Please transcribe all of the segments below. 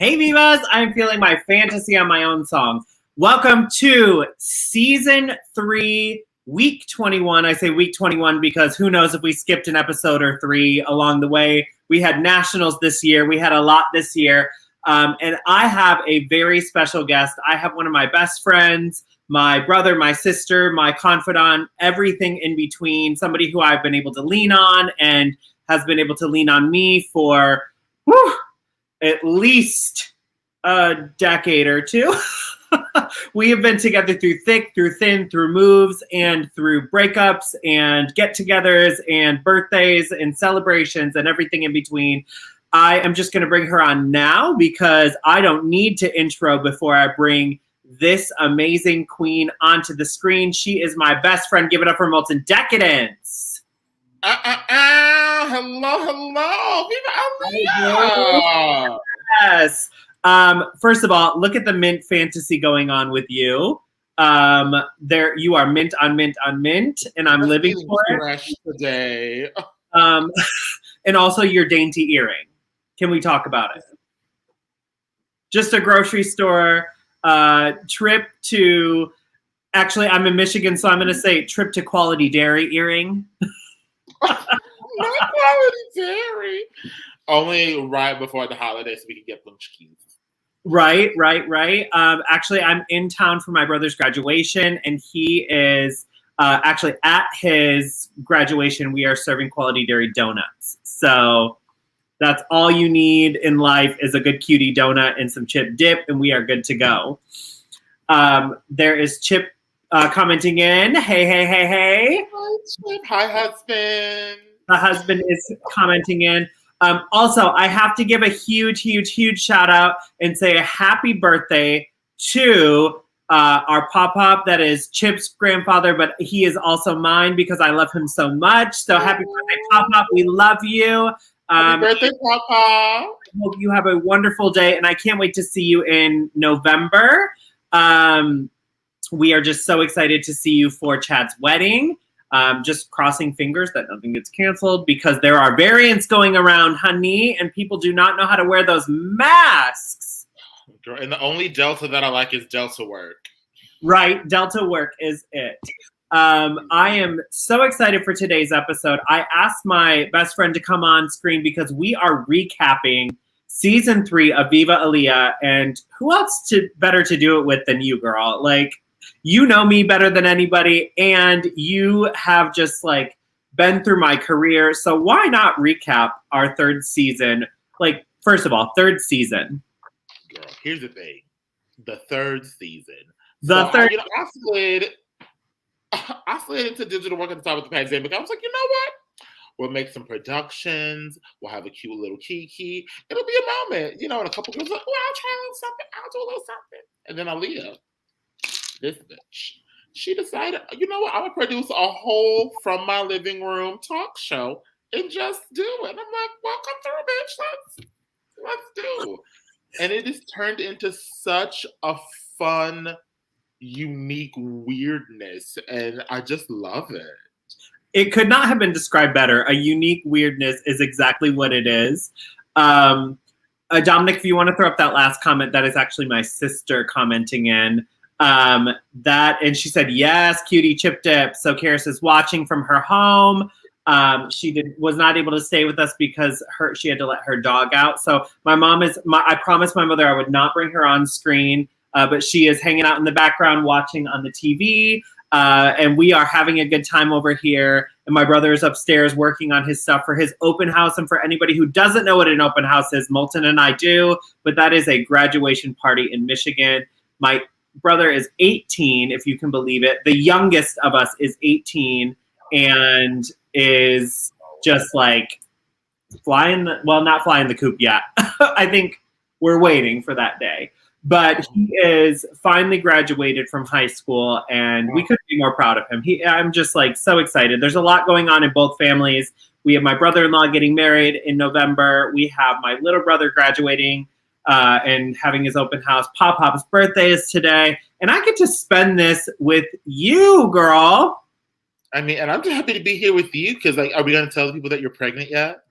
Hey Vivas, I'm feeling my fantasy on my own song. Welcome to season 3, week 21. I say week 21 because who knows if we skipped an episode or 3 along the way. We had nationals this year. We had a lot this year. And I have a very special guest. I have one of my best friends, my brother, my sister, my confidant, everything in between, somebody who I've been able to lean on and has been able to lean on me for at least a decade or two. We have been together through thick, through thin, through moves, and through breakups and get-togethers and birthdays and celebrations and everything in between. I am just going to bring her on now because I don't need to intro before I bring this amazing queen onto the screen. She is my best friend. Give it up for Moltyn, Decadence. Hello. Viva Aaliyah. Yes. First of all, look at the mint fantasy going on with you. There you are, mint on mint on mint, and I'm living for fresh today. And also your dainty earring. Can we talk about it? Just a grocery store trip to. Actually, I'm in Michigan, so I'm going to say trip to Quality Dairy earring. Not Quality Dairy. Only right before the holidays so we can get lunchkins. Right. Actually, I'm in town for my brother's graduation, and he is actually at his graduation. We are serving Quality Dairy donuts. So that's all you need in life is a good cutie donut and some chip dip, and we are good to go. There is Chip commenting in. Hey. Hi, Chip. Hi, husband. The husband is commenting in. Also, I have to give a huge shout out and say a happy birthday to our pop-up that is Chip's grandfather, but he is also mine because I love him so much. So happy birthday, Pop-Up. We love you. Happy birthday, Papa. I hope you have a wonderful day, and I can't wait to see you in November. We are just so excited to see you for Chad's wedding. Just crossing fingers that nothing gets canceled because there are variants going around, honey, and people do not know how to wear those masks. Girl, and the only Delta that I like is Delta work. Right, Delta work is it. I am so excited for today's episode. I asked my best friend to come on screen because we are recapping season 3 of Viva Aaliyah, and who else better to do it with than you, girl? Like, you know me better than anybody, and you have just like been through my career. So why not recap our 3rd season? Like, first of all, 3rd season. Girl, here's the thing. The 3rd season. I slid into digital work at the time of the pandemic. I was like, you know what? We'll make some productions. We'll have a cute little kiki. It'll be a moment. You know, and a couple girls like, well, I'll try a little something. I'll do a little something. And then Aaliyah, this bitch, she decided, you know what? I'm going to produce a whole from my living room talk show and just do it. And I'm like, welcome through, bitch. Let's do. And it has turned into such a fun, unique weirdness. And I just love it. It could not have been described better. A unique weirdness is exactly what it is. Dominic, if you want to throw up that last comment, that is actually my sister commenting in. And she said, yes, cutie chip dip. So Karis is watching from her home. She was not able to stay with us because she had to let her dog out. So I promised my mother I would not bring her on screen, but she is hanging out in the background watching on the TV. And we are having a good time over here. And my brother is upstairs working on his stuff for his open house. And for anybody who doesn't know what an open house is, Moltyn and I do, but that is a graduation party in Michigan. My brother is 18, if you can believe it. The youngest of us is 18 and is just like not flying the coop yet. I think we're waiting for that day. But he is finally graduated from high school, and we couldn't be more proud of him. I'm just like so excited. There's a lot going on in both families. We have my brother-in-law getting married in November. We have my little brother graduating and having his open house. Pop-Pop's birthday is today, and I get to spend this with you, girl. I mean, and I'm just happy to be here with you because, like, are we going to tell the people that you're pregnant yet?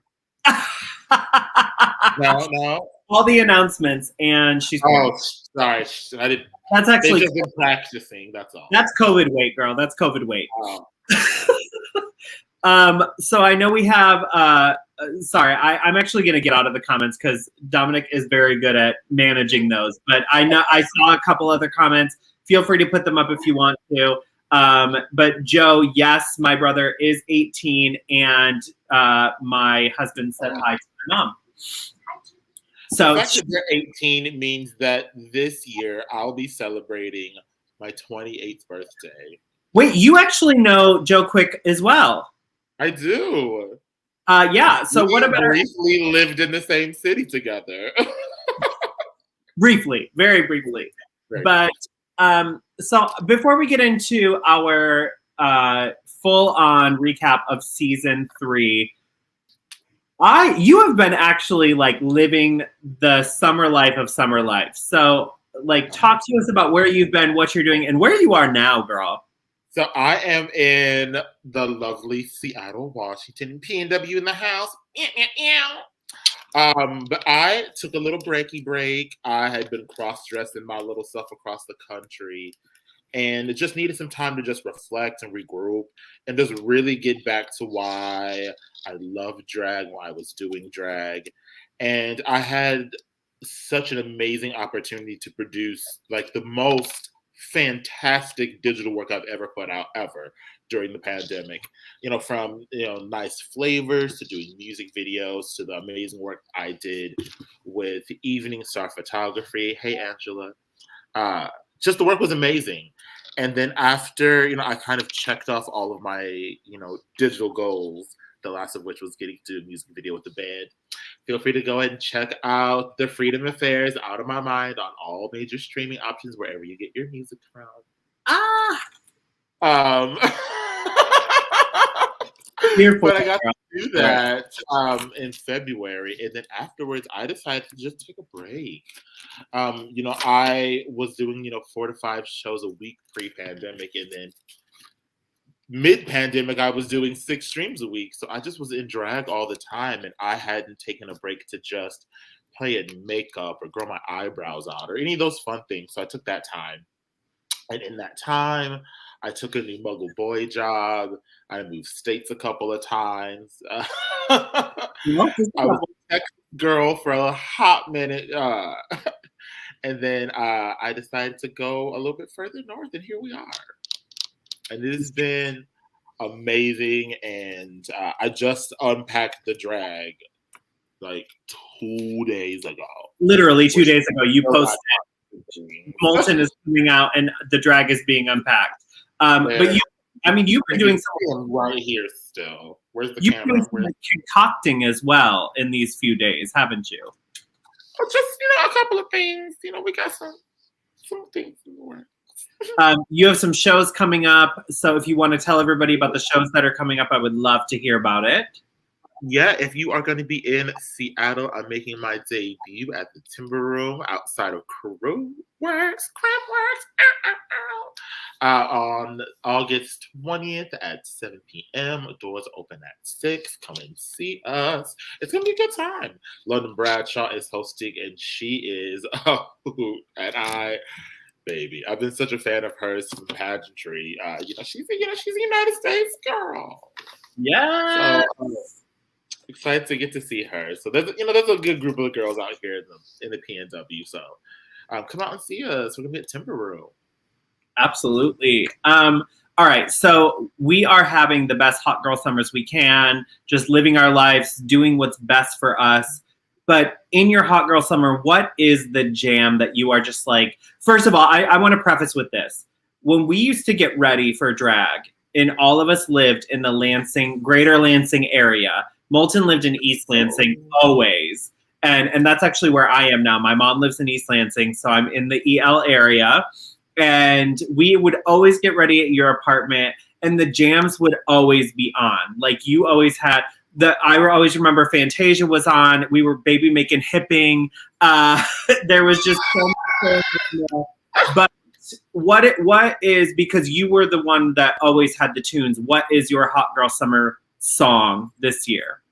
No. all the announcements, and she's. Oh, sorry, I didn't. That's actually. They've just been practicing. That's all. That's COVID weight, girl. That's COVID weight. Oh. So I know we have. Sorry, I'm actually going to get out of the comments because Dominic is very good at managing those. But I know I saw a couple other comments. Feel free to put them up if you want to. But Joe, yes, my brother is 18, and my husband said hi to my mom. So the fact that you're 18 means that this year I'll be celebrating my 28th birthday. Wait, you actually know Joe Quick as well? I do. Yeah. So what about briefly lived in the same city together? Briefly, very briefly. But so before we get into our full-on recap of season 3, you have been actually like living the summer life of summer life. So like talk to us about where you've been, what you're doing, and where you are now, girl. So I am in the lovely Seattle, Washington, PNW in the house. But I took a little break. I had been cross-dressing my little self across the country, and it just needed some time to just reflect and regroup and just really get back to why I loved drag, why I was doing drag. And I had such an amazing opportunity to produce like the most fantastic digital work I've ever put out ever during the pandemic. From nice flavors to doing music videos to the amazing work I did with Evening Star Photography. Hey, Angela. Just the work was amazing. And then after, I kind of checked off all of my, digital goals, the last of which was getting to do a music video with the band. Feel free to go ahead and check out The Freedom Affairs, Out of My Mind on all major streaming options, wherever you get your music from. But I got to do that in February. And then afterwards, I decided to just take a break. I was doing, 4 to 5 shows a week pre-pandemic. And then mid-pandemic, I was doing 6 streams a week. So I just was in drag all the time. And I hadn't taken a break to just play in makeup or grow my eyebrows out or any of those fun things. So I took that time. And in that time, I took a new Muggle boy job. I moved states a couple of times. I was a Texas girl for a hot minute. And then I decided to go a little bit further north, and here we are. And it has been amazing. And I just unpacked the drag like 2 days ago. Literally 2 days ago, you posted Moltyn is coming out and the drag is being unpacked. But you've been doing something right here still. Where's the you've camera? Been concocting as well in these few days, haven't you? Oh, just a couple of things. We got some things in the works. You have some shows coming up, so if you want to tell everybody about the shows that are coming up, I would love to hear about it. Yeah, if you are going to be in Seattle, I'm making my debut at the Timber Room outside of Crampworks, on August 20th at 7 p.m. Doors open at 6. Come and see us. It's going to be a good time. London Bradshaw is hosting, and she is, baby, I've been such a fan of hers from pageantry. She's a United States girl. Yeah. So, excited to get to see her. So there's a good group of girls out here in the PNW. So come out and see us. We're gonna be at Timber Room. Absolutely. All right. So we are having the best hot girl summers we can, just living our lives, doing what's best for us. But in your hot girl summer, what is the jam that you are just like? First of all, I want to preface with this. When we used to get ready for drag, and all of us lived in the greater Lansing area. Moltyn lived in East Lansing always. And that's actually where I am now. My mom lives in East Lansing, so I'm in the EL area. And we would always get ready at your apartment, and the jams would always be on. Like you always had I always remember Fantasia was on. We were baby making hipping. There was just so much. But what is, because you were the one that always had the tunes, what is your hot girl summer song this year?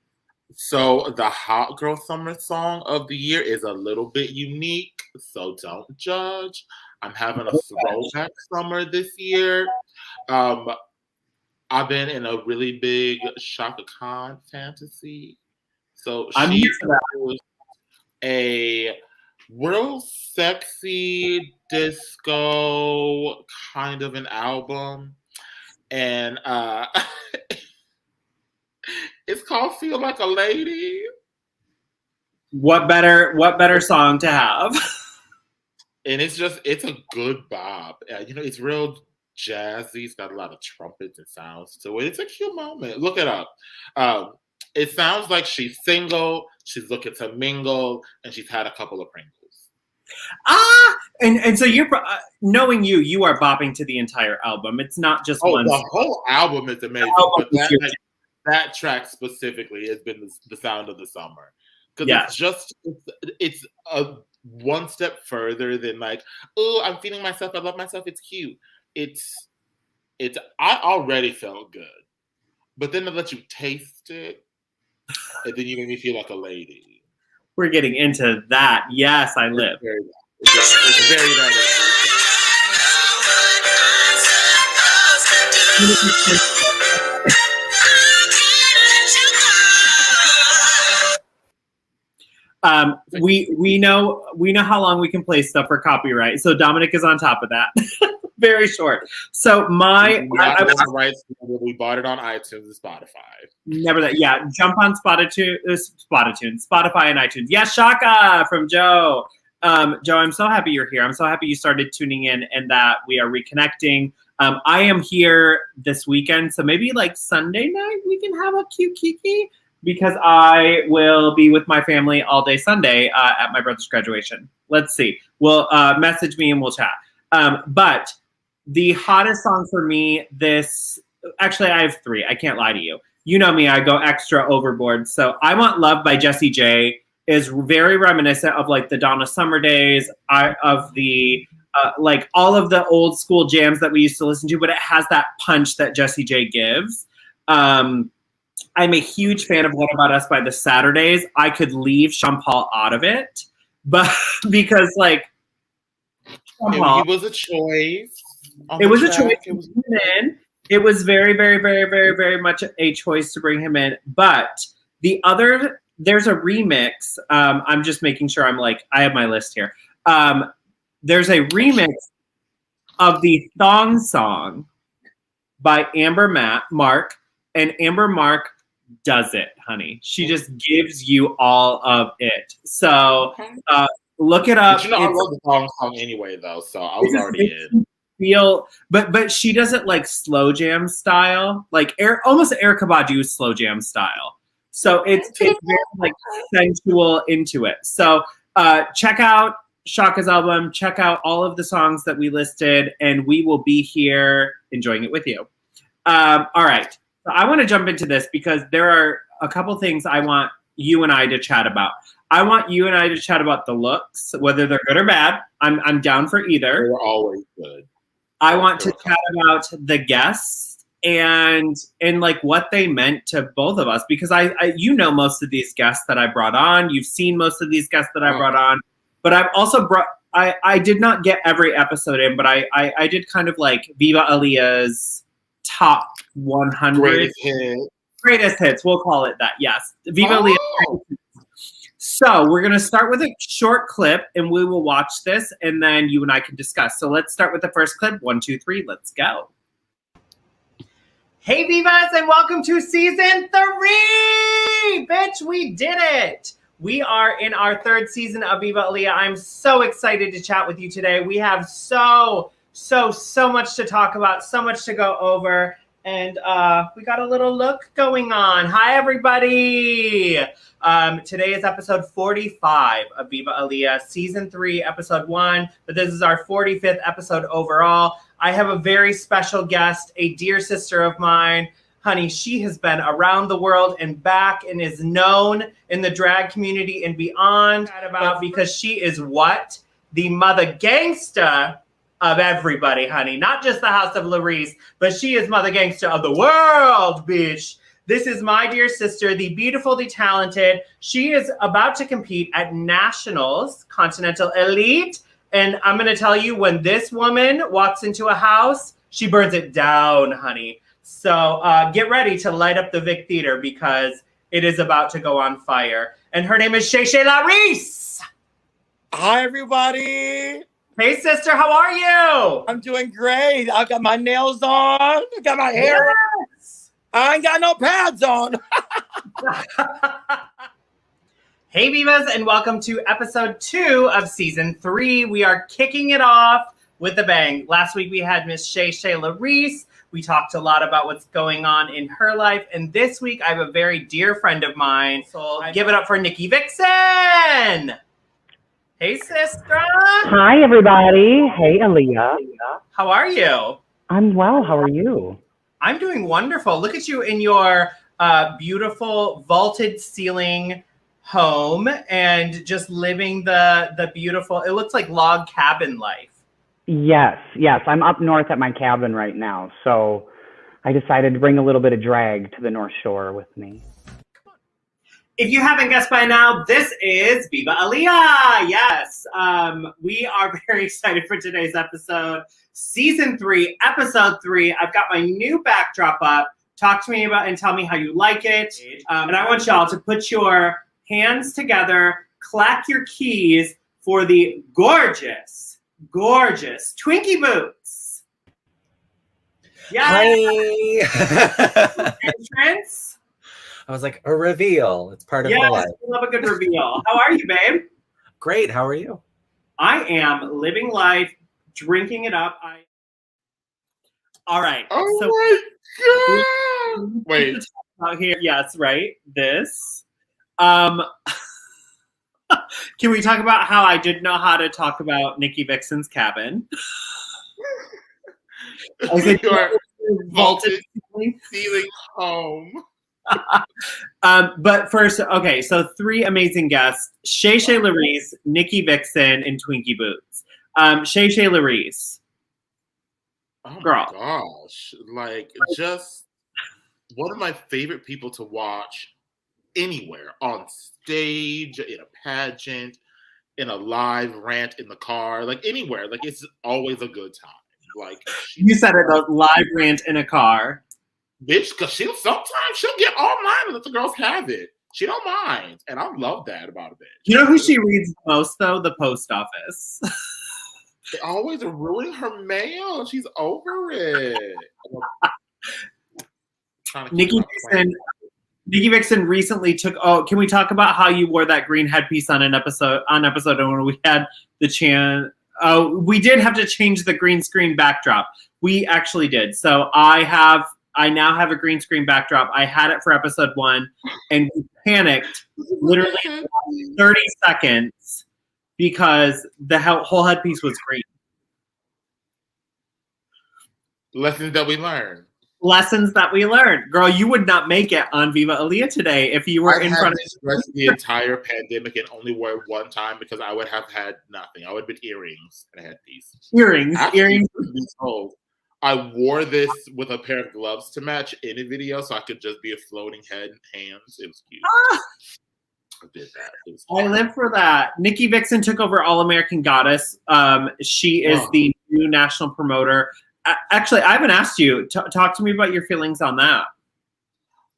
So the Hot Girl Summer Song of the Year is a little bit unique, so don't judge. I'm having a throwback summer this year. Um, I've been in a really big Shaka Khan fantasy. So I'm she here for that. was a real sexy disco kind of an album. And it's called Feel Like a Lady. What better song to have? And it's a good bop. It's real jazzy. It's got a lot of trumpets and sounds to it. It's a cute moment. Look it up. It sounds like she's single, she's looking to mingle, and she's had a couple of Pringles. And so you're knowing you are bopping to the entire album. It's not just one. The whole album is amazing, but that track specifically has been the sound of the summer. Because it's a one step further than like, oh, I'm feeling myself, I love myself, it's cute. It's I already felt good. But then to let you taste it, and then you make me feel like a lady. We're getting into that. Yes, I live. It's very we know how long we can play stuff for copyright. So Dominic is on top of that. Very short. So we bought it on iTunes and Spotify. Never that. Yeah, jump on Spotify and iTunes. Yes, Shaka from Joe. Joe, I'm so happy you're here. I'm so happy you started tuning in and that we are reconnecting. I am here this weekend, so maybe like Sunday night we can have a cute kiki because I will be with my family all day Sunday at my brother's graduation. Let's see. Well, message me and we'll chat. But the hottest song for me actually I have 3. I can't lie to you. You know me, I go extra overboard. So I Want Love by Jessie J is very reminiscent of like the Donna Summer days, of the like all of the old school jams that we used to listen to, but it has that punch that Jessie J gives. I'm a huge fan of What About Us by the Saturdays. I could leave Sean Paul out of it, but because like it was a choice. It was a choice to bring him in. It was very, very, very, very, very much a choice to bring him in. But there's a remix. I'm just making sure I have my list here. There's a remix of the Thong Song by Amber Mark, and Amber Mark does it, honey. She just gives you all of it. So look it up. But I love the Thong Song anyway, though, so I was already in. But she does it like slow jam style, like almost Erykah Badu slow jam style. So it's very like sensual into it. So check out Shaka's album, check out all of the songs that we listed, and we will be here enjoying it with you. All right. So I want to jump into this because there are a couple things I want you and I to chat about. I want you and I to chat about the looks, whether they're good or bad. I'm down for either. They're always good. I want to chat about the guests and like what they meant to both of us, because I most of these guests that I brought on. You've seen most of these guests that I brought on, but I've also I did not get every episode in, but I did kind of like Viva Aaliyah's top 100 greatest hits. We'll call it that. Yes, Viva Aaliyah. So we're going to start with a short clip and we will watch this and then you and I can discuss. So let's start with the first clip. 1, 2, 3, let's go. Hey Vivas, and welcome to season 3! Bitch, we did it! We are in our 3rd season of Viva Aaliyah. I'm so excited to chat with you today. We have so much to talk about, so much to go over. And we got a little look going on. Hi, everybody. Today is episode 45 of Viva Aaliyah, season 3, episode 1. But this is our 45th episode overall. I have a very special guest, a dear sister of mine. Honey, she has been around the world and back and is known in the drag community and beyond because she is what? The mother gangsta of everybody, honey. Not just the House of Larice, but she is mother gangster of the world, bitch. This is my dear sister, the beautiful, the talented. She is about to compete at Nationals, Continental Elite. And I'm going to tell you, when this woman walks into a house, she burns it down, honey. So get ready to light up the Vic Theater because it is about to go on fire. And her name is Shay Laris. Hi, everybody. Hey, sister, how are you? I'm doing great. I got my nails on. I got my hair on. I ain't got no pads on. Hey, Vivas, and welcome to episode 2 of season 3. We are kicking it off with a bang. Last week we had Miss Shay Laris. We talked a lot about what's going on in her life. And this week I have a very dear friend of mine. So give it up for Nikki Vixen. Hey, sister. Hi, everybody. Hey, Aaliyah. How are you? I'm well. How are you? I'm doing wonderful. Look at you in your beautiful vaulted ceiling home and just living the beautiful, it looks like log cabin life. Yes. I'm up north at my cabin right now. So I decided to bring a little bit of drag to the North Shore with me. If you haven't guessed by now, this is Viva Aaliyah. Yes. We are very excited for today's episode. Season 3, episode 3. I've got my new backdrop up. Talk to me about and tell me how you like it. And I want y'all to put your hands together, clack your keys for the gorgeous Twinkie boots. Yes. Hi. Entrance. I was like, a reveal. It's part of my life. I love a good reveal. How are you, babe? Great. How are you? I am living life, drinking it up. All right. Oh my God. Wait. Out here. Yes, right. This. Can we talk about how I didn't know how to talk about Nikki Vixen's cabin? I was like, your vaulted ceiling home. But first, okay, so 3 amazing guests: Shay Laris, Nikki Vixen, and Twinkie Boots. Shay Laris. Oh girl. My gosh. Like, just one of my favorite people to watch anywhere, on stage, in a pageant, in a live rant in the car, like anywhere. Like, it's always a good time. Like, you said it, a live rant in a car. Bitch, because sometimes she'll get online and let the girls have it. She don't mind. And I love that about a bitch. You know who she reads the most, though? The post office. They always are ruining her mail. She's over it. Nikki Vixen recently took. Oh, can we talk about how you wore that green headpiece on episode when we had the chance? Oh, we did have to change the green screen backdrop. We actually did. So I now have a green screen backdrop. I had it for episode 1, and we panicked literally 30 seconds because the whole headpiece was green. Lessons that we learned. Girl, you would not make it on Viva Aaliyah today if you were in front of the entire pandemic and only wore it one time because I would have had nothing. I would have been earrings and a headpiece. Earrings. I wore this with a pair of gloves to match in a video so I could just be a floating head and hands. It was cute. I did that. I live for that. Nikki Vixen took over All American Goddess. She is the new national promoter. Actually, I haven't asked you. Talk to me about your feelings on that.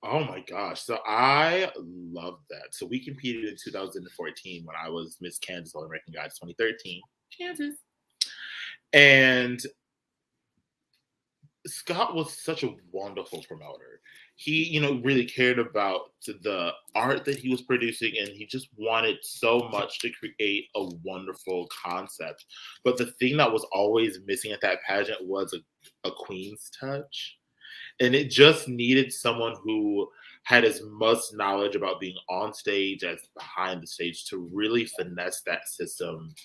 Oh my gosh. So I love that. So we competed in 2014 when I was Miss Kansas All American Goddess 2013. Kansas. And Scott was such a wonderful promoter. He, really cared about the art that he was producing, and he just wanted so much to create a wonderful concept. But the thing that was always missing at that pageant was a queen's touch. And it just needed someone who had as much knowledge about being on stage as behind the stage to really finesse that system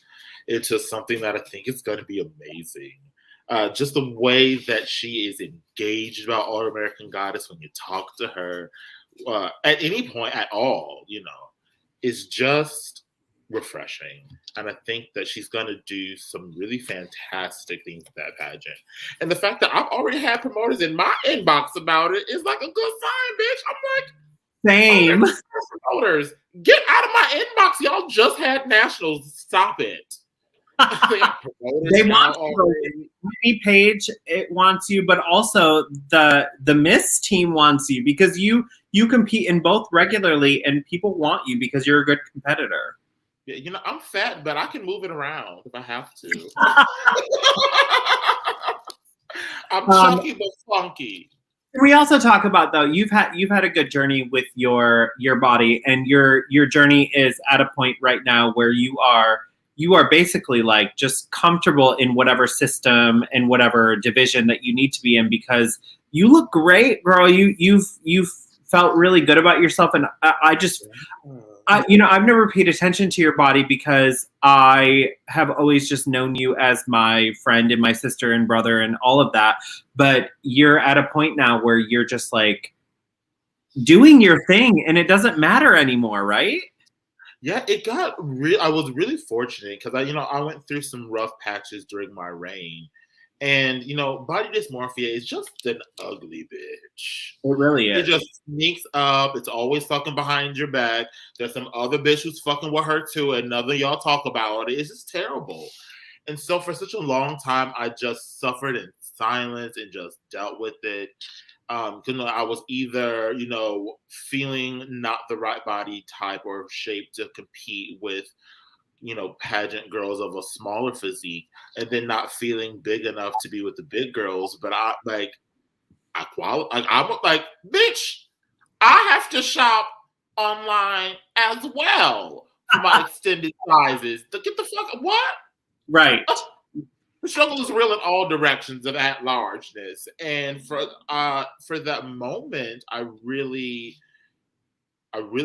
into something that I think is going to be amazing. Just the way that she is engaged about All American Goddess when you talk to her at any point at all, is just refreshing. And I think that she's going to do some really fantastic things with that pageant. And the fact that I've already had promoters in my inbox about it is like a good sign, bitch. I'm Same. Promoters, get out of my inbox. Y'all just had nationals. Stop it. They got promoters They now want already. you. Whitney Page, it wants you, but also the Miss team wants you because you compete in both regularly, and people want you because you're a good competitor. Yeah, you know, I'm fat, but I can move it around if I have to. I'm chunky but funky. We also talk about, though, you've had a good journey with your body, and your journey is at a point right now where you are basically like just comfortable in whatever system and whatever division that you need to be in, because you look great, girl. You've felt really good about yourself, and I've never paid attention to your body because I have always just known you as my friend and my sister and brother and all of that. But you're at a point now where you're just like doing your thing, and it doesn't matter anymore, right? Yeah, it got real. I was really fortunate because I went through some rough patches during my reign, and body dysmorphia is just an ugly bitch. It really is. It just sneaks up. It's always fucking behind your back. There's some other bitch who's fucking with her too, and none of y'all talk about it. It's just terrible. And so for such a long time, I just suffered in silence and just dealt with it. I was either, feeling not the right body type or shape to compete with, pageant girls of a smaller physique, and then not feeling big enough to be with the big girls. But I'm like, bitch, I have to shop online as well for my extended sizes. Get the fuck, what? Right. The struggle is real in all directions of at largeness, and for that moment, I really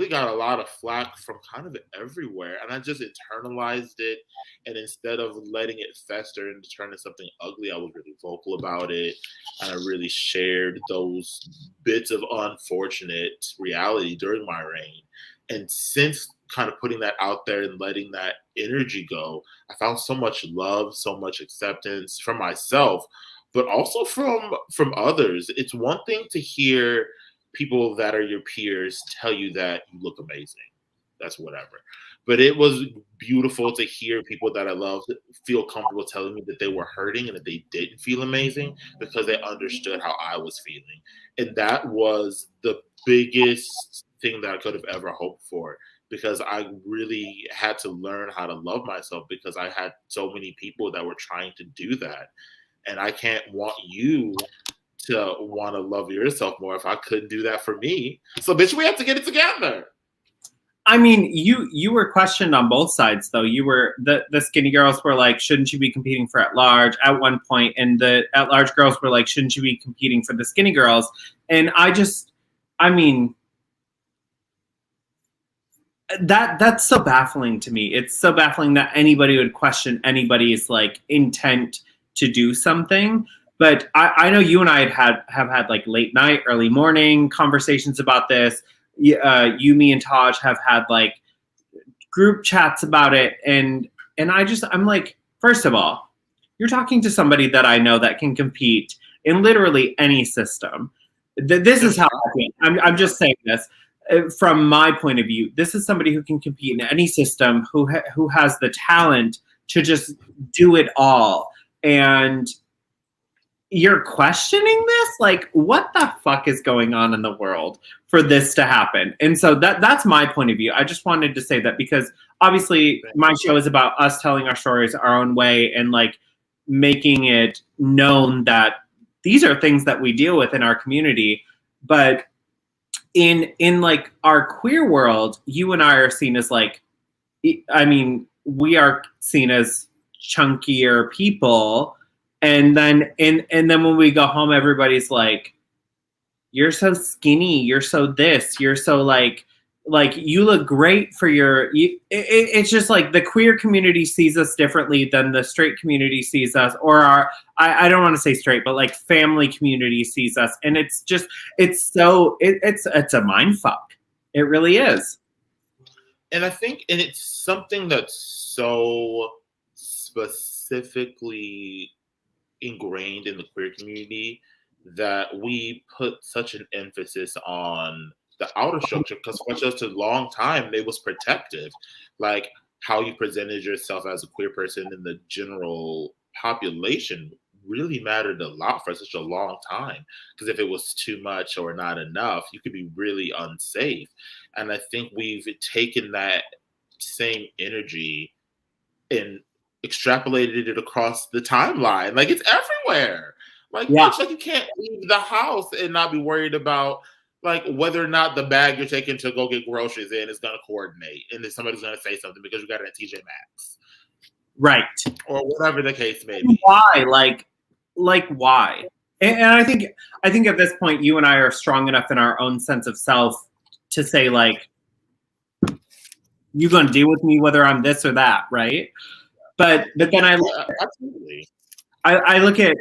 got a lot of flack from kind of everywhere, and I just internalized it. And instead of letting it fester and turn into something ugly, I was really vocal about it, and I really shared those bits of unfortunate reality during my reign. And since kind of putting that out there and letting that energy go, I found so much love, so much acceptance from myself, but also from others. It's one thing to hear people that are your peers tell you that you look amazing. That's whatever. But it was beautiful to hear people that I loved feel comfortable telling me that they were hurting and that they didn't feel amazing because they understood how I was feeling. And that was the biggest thing that I could have ever hoped for, because I really had to learn how to love myself because I had so many people that were trying to do that. And I can't want you to want to love yourself more if I couldn't do that for me. So, bitch, we have to get it together. I mean, you were questioned on both sides, though. You were the skinny girls were like, shouldn't you be competing for at large at one point, and the at large girls were like, shouldn't you be competing for the skinny girls? And that's so baffling to me. It's so baffling that anybody would question anybody's like intent to do something. But I know you and I have had like late night, early morning conversations about this. You, me, and Taj have had like group chats about it, and I'm like, first of all, you're talking to somebody that I know that can compete in literally any system. This is how I think. I'm just saying this from my point of view. This is somebody who can compete in any system, who has the talent to just do it all, and you're questioning this? Like, what the fuck is going on in the world for this to happen? And so that's my point of view. I just wanted to say that because obviously my show is about us telling our stories our own way and like making it known that these are things that we deal with in our community. But in like our queer world, you and I are seen as like, I mean, we are seen as chunkier people. And then when we go home, everybody's like, you're so skinny, you're so this, you're so like you look great for it's just like the queer community sees us differently than the straight community sees us, or I don't want to say straight, but like family community sees us. And it's a mind fuck. It really is. And I think, and it's something that's so specifically ingrained in the queer community that we put such an emphasis on the outer structure, because for just a long time it was protective. Like how you presented yourself as a queer person in the general population really mattered a lot for such a long time. Because if it was too much or not enough, you could be really unsafe. And I think we've taken that same energy and extrapolated it across the timeline. Like, it's everywhere. Like, bitch, like, you can't leave the house and not be worried about like whether or not the bag you're taking to go get groceries in is going to coordinate, and then somebody's going to say something because you got it at TJ Maxx, right? Or whatever the case may be. Why? Like why? And I think at this point, you and I are strong enough in our own sense of self to say, like, you gonna deal with me whether I'm this or that, right? But then absolutely. I look at,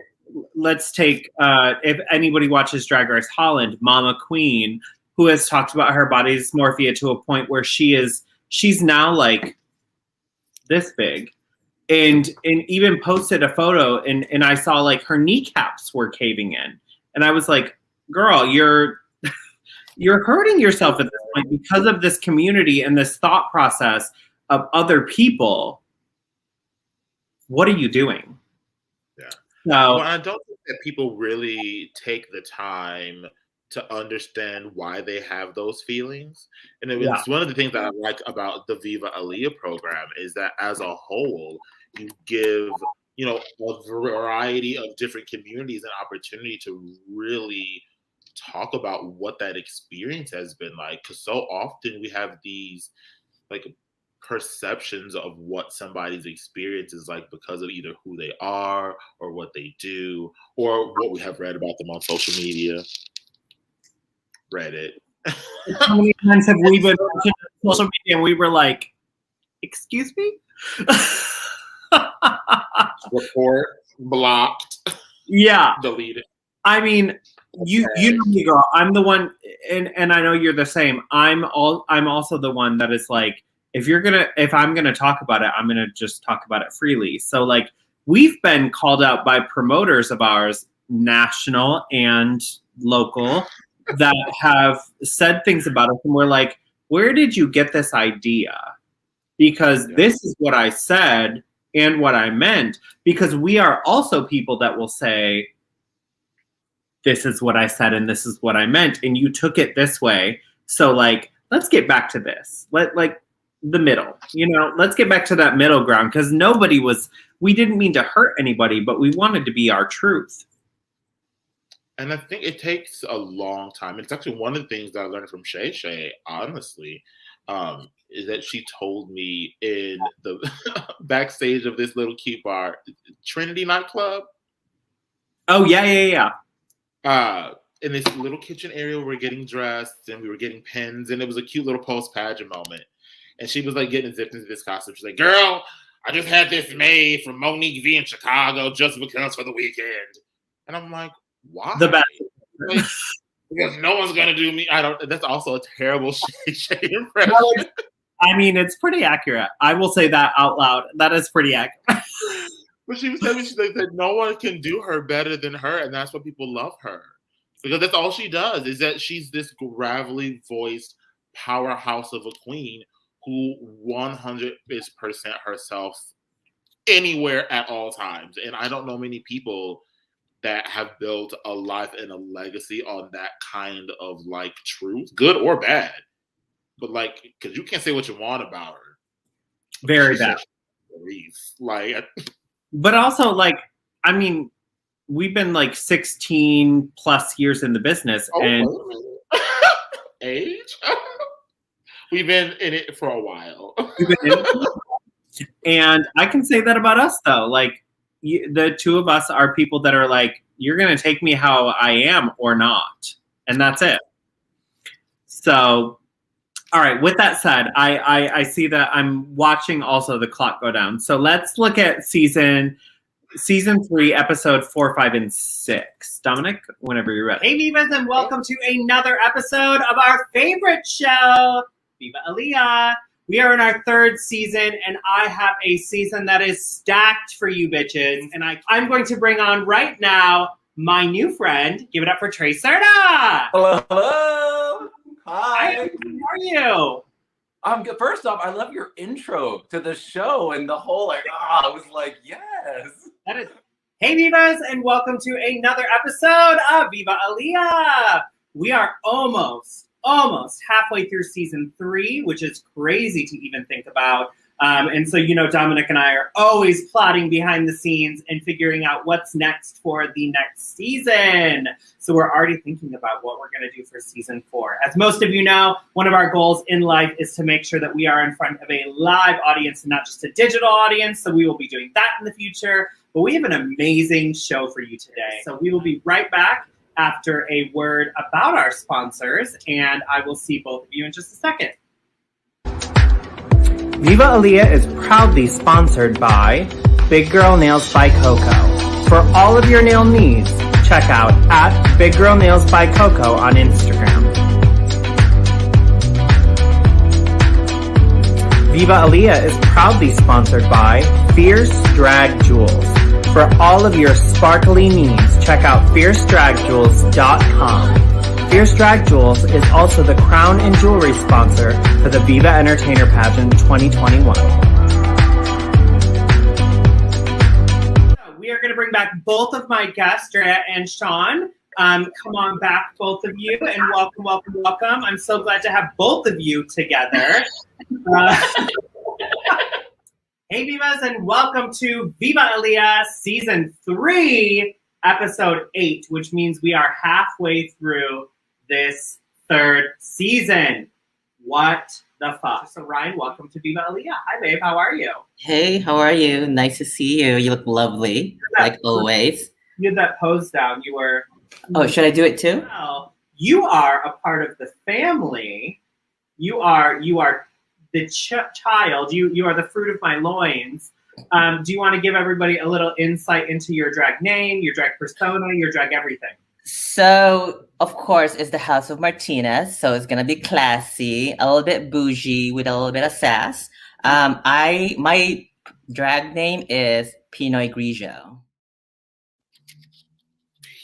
let's take, if anybody watches Drag Race Holland, Mama Queen, who has talked about her body dysmorphia to a point where she's now like this big, and even posted a photo, and I saw like her kneecaps were caving in, and I was like, girl, you're hurting yourself at this point because of this community and this thought process of other people. What are you doing? Yeah. So, well, I don't think that people really take the time to understand why they have those feelings. And it's one of the things that I like about the Viva Aaliyah program is that as a whole, you give, a variety of different communities an opportunity to really talk about what that experience has been like. Because so often we have these like perceptions of what somebody's experience is like because of either who they are or what they do or what we have read about them on social media. Reddit. How many times have we been watching social media and we were like, excuse me? Report, blocked, deleted. I mean, you know me, girl. I'm the one, and I know you're the same. I'm also the one that is like, if I'm gonna talk about it, I'm gonna just talk about it freely. So like, we've been called out by promoters of ours, national and local, that have said things about us, and we're like, where did you get this idea? Because this is what I said and what I meant. Because we are also people that will say, this is what I said and this is what I meant, and you took it this way. So like, let's get back to this. The middle, let's get back to that middle ground, because we didn't mean to hurt anybody, but we wanted to be our truth. And I think it takes a long time. It's actually one of the things that I learned from Shay Shay, honestly, is that she told me in the backstage of this little cute bar, Trinity nightclub. Oh, yeah. In this little kitchen area, we were getting dressed and we were getting pins, and it was a cute little post-pageant moment. And she was like getting zipped into this costume. She's like, girl, I just had this made from Monique V in Chicago just because for the weekend. And I'm like, why? The best. Like, because no one's gonna do me. That's also a terrible Shay impression. I mean, it's pretty accurate. I will say that out loud. That is pretty accurate. But she was telling me, she said that no one can do her better than her, and that's why people love her. Because that's all she does, is that she's this gravelly voiced powerhouse of a queen who 100% herself anywhere at all times. And I don't know many people that have built a life and a legacy on that kind of like truth, good or bad. But like, because you can't say what you want about her. Very bad. Like, but also, like, I mean, we've been like 16 plus years in the business, and age. We've been in it for a while. And I can say that about us, though. Like, the two of us are people that are like, you're going to take me how I am or not. And that's it. So, all right. With that said, I see that I'm watching also the clock go down. So let's look at season 3, episode 4, 5, and 6. Dominic, whenever you're ready. Hey, Vivas, and welcome to another episode of our favorite show, Viva Aaliyah. We are in our 3rd season, and I have a season that is stacked for you bitches. And I'm going to bring on right now my new friend. Give it up for Trey Serta. Hello. Hi. How are you? I'm good. First off, I love your intro to the show and the whole I was like, yes. That is. Hey, Vivas, and welcome to another episode of Viva Aaliyah. We are almost halfway through season 3, which is crazy to even think about. And so, Dominic and I are always plotting behind the scenes and figuring out what's next for the next season. So we're already thinking about what we're going to do for season 4. As most of you know, one of our goals in life is to make sure that we are in front of a live audience and not just a digital audience. So we will be doing that in the future. But we have an amazing show for you today. So we will be right back after a word about our sponsors, and I will see both of you in just a second. Viva Aaliyah is proudly sponsored by Big Girl Nails by Coco. For all of your nail needs, check out at Big Girl Nails by Coco on Instagram. Viva Aaliyah is proudly sponsored by Fierce Drag Jewels. For all of your sparkly needs, check out fiercedragjewels.com. Fierce Drag Jewels is also the crown and jewelry sponsor for the Viva Entertainer Pageant 2021. We are going to bring back both of my guests, Drea and Sean. Come on back, both of you, and welcome. I'm so glad to have both of you together. Hey, Vivas, and welcome to Viva Aaliyah Season 3, Episode 8, which means we are halfway through this 3rd season. What the fuck? So, Ryan, welcome to Viva Aaliyah. Hi, babe. How are you? Hey, how are you? Nice to see you. You look lovely, like always. You had that pose down. You were... Oh, should I do it too? Well, you are a part of the family. You are the child. You are the fruit of my loins. Do you want to give everybody a little insight into your drag name, your drag persona, your drag everything? So, of course, it's the House of Martinez. So it's gonna be classy, a little bit bougie with a little bit of sass. My drag name is Pinot Grigio.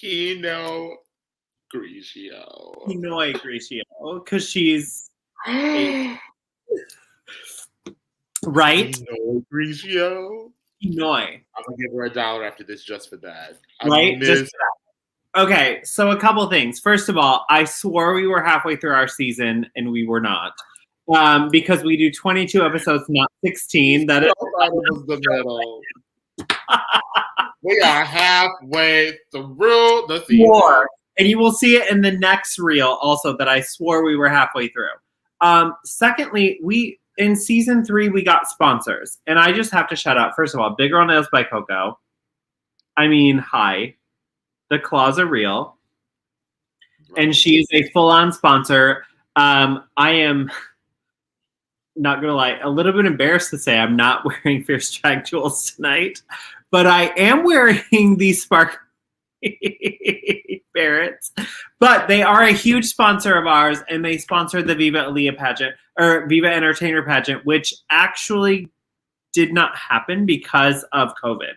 Pinot Grigio. Pinot Grigio, because she's right. Pinot Grigio. Pinot. I'm gonna give her $1 after this just for that. Right? Just for that. Okay, so a couple things. First of all, I swore we were halfway through our season, and we were not. Because we do 22 episodes, not 16. That is was the middle. We are halfway through the season. more. And you will see it in the next reel also that I swore we were halfway through. Secondly, in season 3, we got sponsors. And I just have to shout out, first of all, Big Girl Nails by Coco. I mean, hi. The claws are real. And she is a full-on sponsor. I am not going to lie, a little bit embarrassed to say I'm not wearing Fierce Drag Jewels tonight. But I am wearing these sparkly ferrets. But they are a huge sponsor of ours, and they sponsor the Viva Aaliyah pageant, or Viva Entertainer pageant, which actually did not happen because of COVID.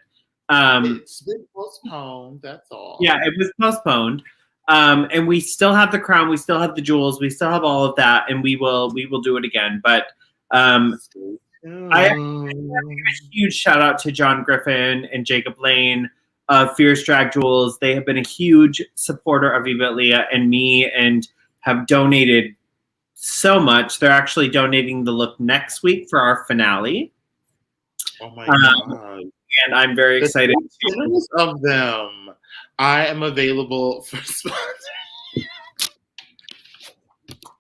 It's been postponed, that's all. Yeah, it was postponed. And we still have the crown, we still have the jewels, we still have all of that, and we will do it again. But I give a huge shout out to John Griffin and Jacob Lane of Fierce Drag Jewels. They have been a huge supporter of Viva Aaliyah and me, and have donated so much. They're actually donating the look next week for our finale. Oh my god. And I'm very excited. The of them. I am available for sponsors.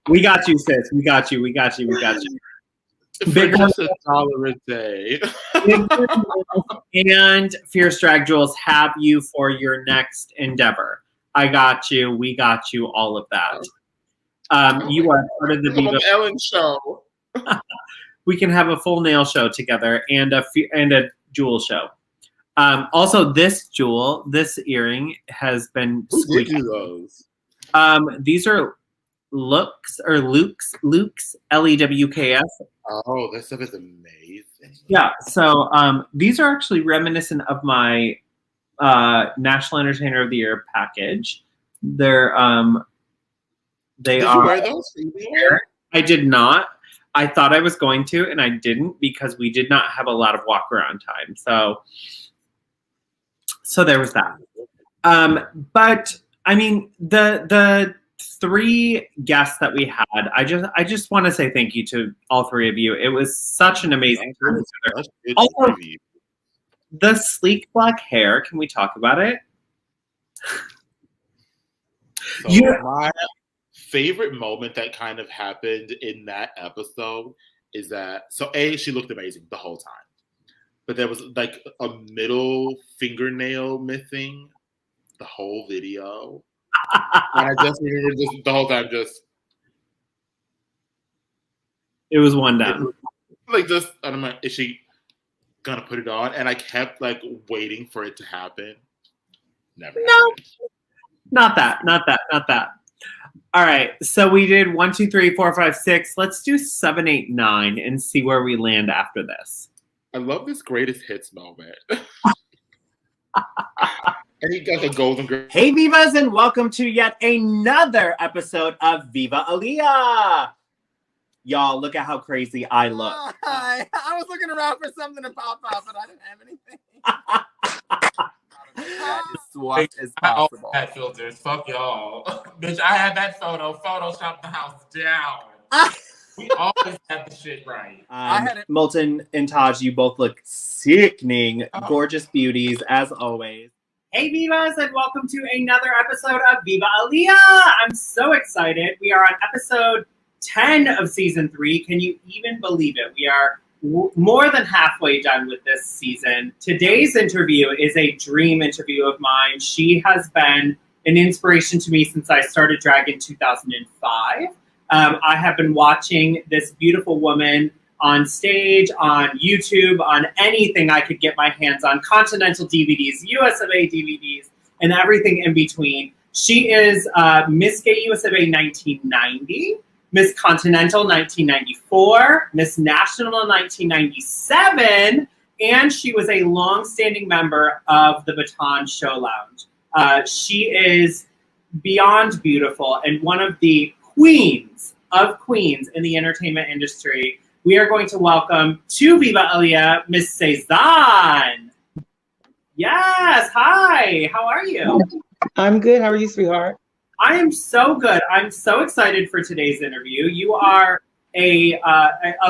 We got you, sis. We got you. For just $1 a day. And Fierce Drag Jewels have you for your next endeavor. I got you. We got you. All of that. You are part of the Viva Ellen show. We can have a full nail show together and a jewel show. Also, this earring has been squeaked. Who did those? These are Luke's, Lewks. Oh, that stuff is amazing. Yeah, so these are actually reminiscent of my National Entertainer of the Year package. They're They Did are. you wear those? I did not. I thought I was going to, and I didn't because we did not have a lot of walk around time. So there was that. But I mean, the three guests that we had, I just want to say thank you to all three of you. It was such an amazing time together. Also, the sleek black hair. Can we talk about it? So my favorite moment that kind of happened in that episode is that, so A, she looked amazing the whole time, but there was like a middle fingernail missing the whole video. And I just remember the whole time it was one down. Like just, I don't know, is she gonna put it on? And I kept like waiting for it to happen. Never happened. Not that. All right, so we did 1, 2, 3, 4, 5, 6. Let's do 7, 8, 9 and see where we land after this. I love this greatest hits moment. And he got the golden girl. Hey Vivas, and welcome to yet another episode of Viva Aaliyah. Y'all, look at how crazy I look. Hi. I was looking around for something to pop up, but I didn't have anything. What is possible? That filters. Fuck y'all. Bitch, I had that photo. Photoshop the house down. We always have the shit right. Moltyn and Taj, you both look sickening, gorgeous beauties as always. Hey Vivas, and welcome to another episode of Viva Aaliyah. I'm so excited. We are on episode 10 of season 3. Can you even believe it? We are more than halfway done with this season. Today's interview is a dream interview of mine. She has been an inspiration to me since I started drag in 2005. I have been watching this beautiful woman on stage, on YouTube, on anything I could get my hands on, Continental DVDs, US of A DVDs, and everything in between. She is Miss Gay US of A 1990, Miss Continental 1994, Miss National 1997, and she was a long-standing member of the Baton Show Lounge. She is beyond beautiful and one of the queens of queens in the entertainment industry. We are going to welcome to Viva Aaliyah, Miss Cezanne. Yes, hi, how are you? I'm good, how are you, sweetheart? I am so good. I'm so excited for today's interview. You are a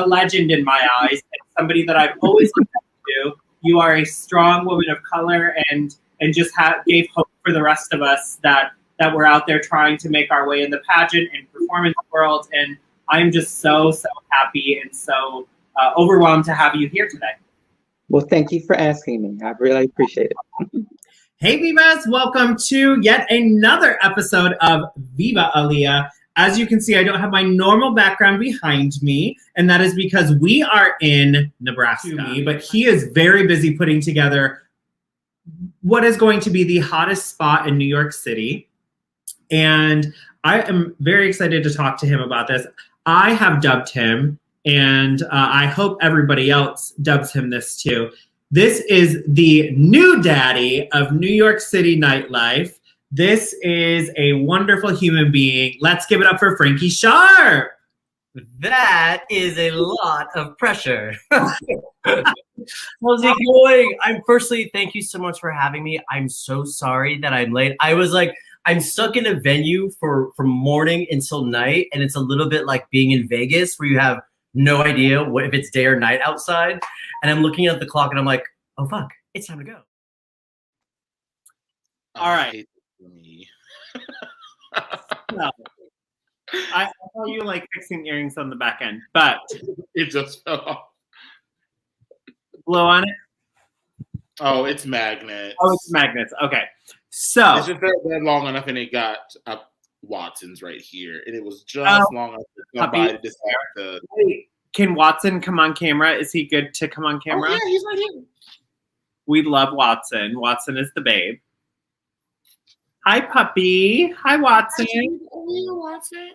legend in my eyes, and somebody that I've always looked up to. You are a strong woman of color, and just gave hope for the rest of us that we're out there trying to make our way in the pageant and performance world. And I'm just so happy and so overwhelmed to have you here today. Well, thank you for asking me. I really appreciate it. Hey Vivas, welcome to yet another episode of Viva Aaliyah. As you can see, I don't have my normal background behind me, and that is because we are in Nebraska, but he is very busy putting together what is going to be the hottest spot in New York City. And I am very excited to talk to him about this. I have dubbed him, and I hope everybody else dubs him this too. This is the new daddy of New York City nightlife. This is a wonderful human being. Let's give it up for Frankie Sharp. That is a lot of pressure. How's it going? Firstly, thank you so much for having me. I'm so sorry that I'm late. I'm stuck in a venue from morning until night, and it's a little bit like being in Vegas where you have no idea if it's day or night outside. And I'm looking at the clock and I'm like, oh fuck, it's time to go. All right. No. I saw you like fixing earrings on the back end, but it just fell off. Blow on it. Oh, it's magnets. Oh, it's magnets. Okay. So it's just that long enough, and it got Watson's right here, and it was just long enough for somebody to decide to. Wait, can Watson come on camera? Is he good to come on camera? Oh, yeah, he's right here. We love Watson. Watson is the babe. Hi, puppy. Hi, Watson. Watson.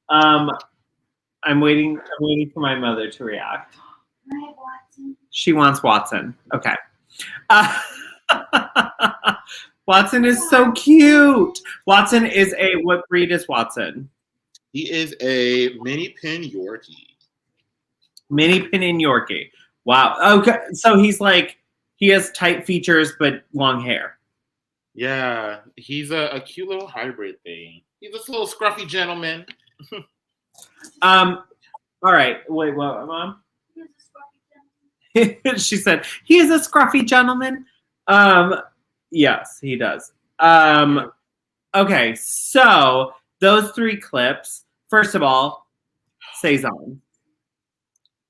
I'm waiting for my mother to react. Hi, Watson. She wants Watson. Okay. Watson is so cute. Watson is what breed is Watson? He is a mini pin Yorkie. Mini Pin Yorkie. Wow. Okay. So he has tight features but long hair. Yeah, he's a cute little hybrid thing. He's this little scruffy gentleman. All right. Wait, what, Mom? She said, he is a scruffy gentleman. Yes, he does. Okay, so those 3 clips. First of all, Cezanne.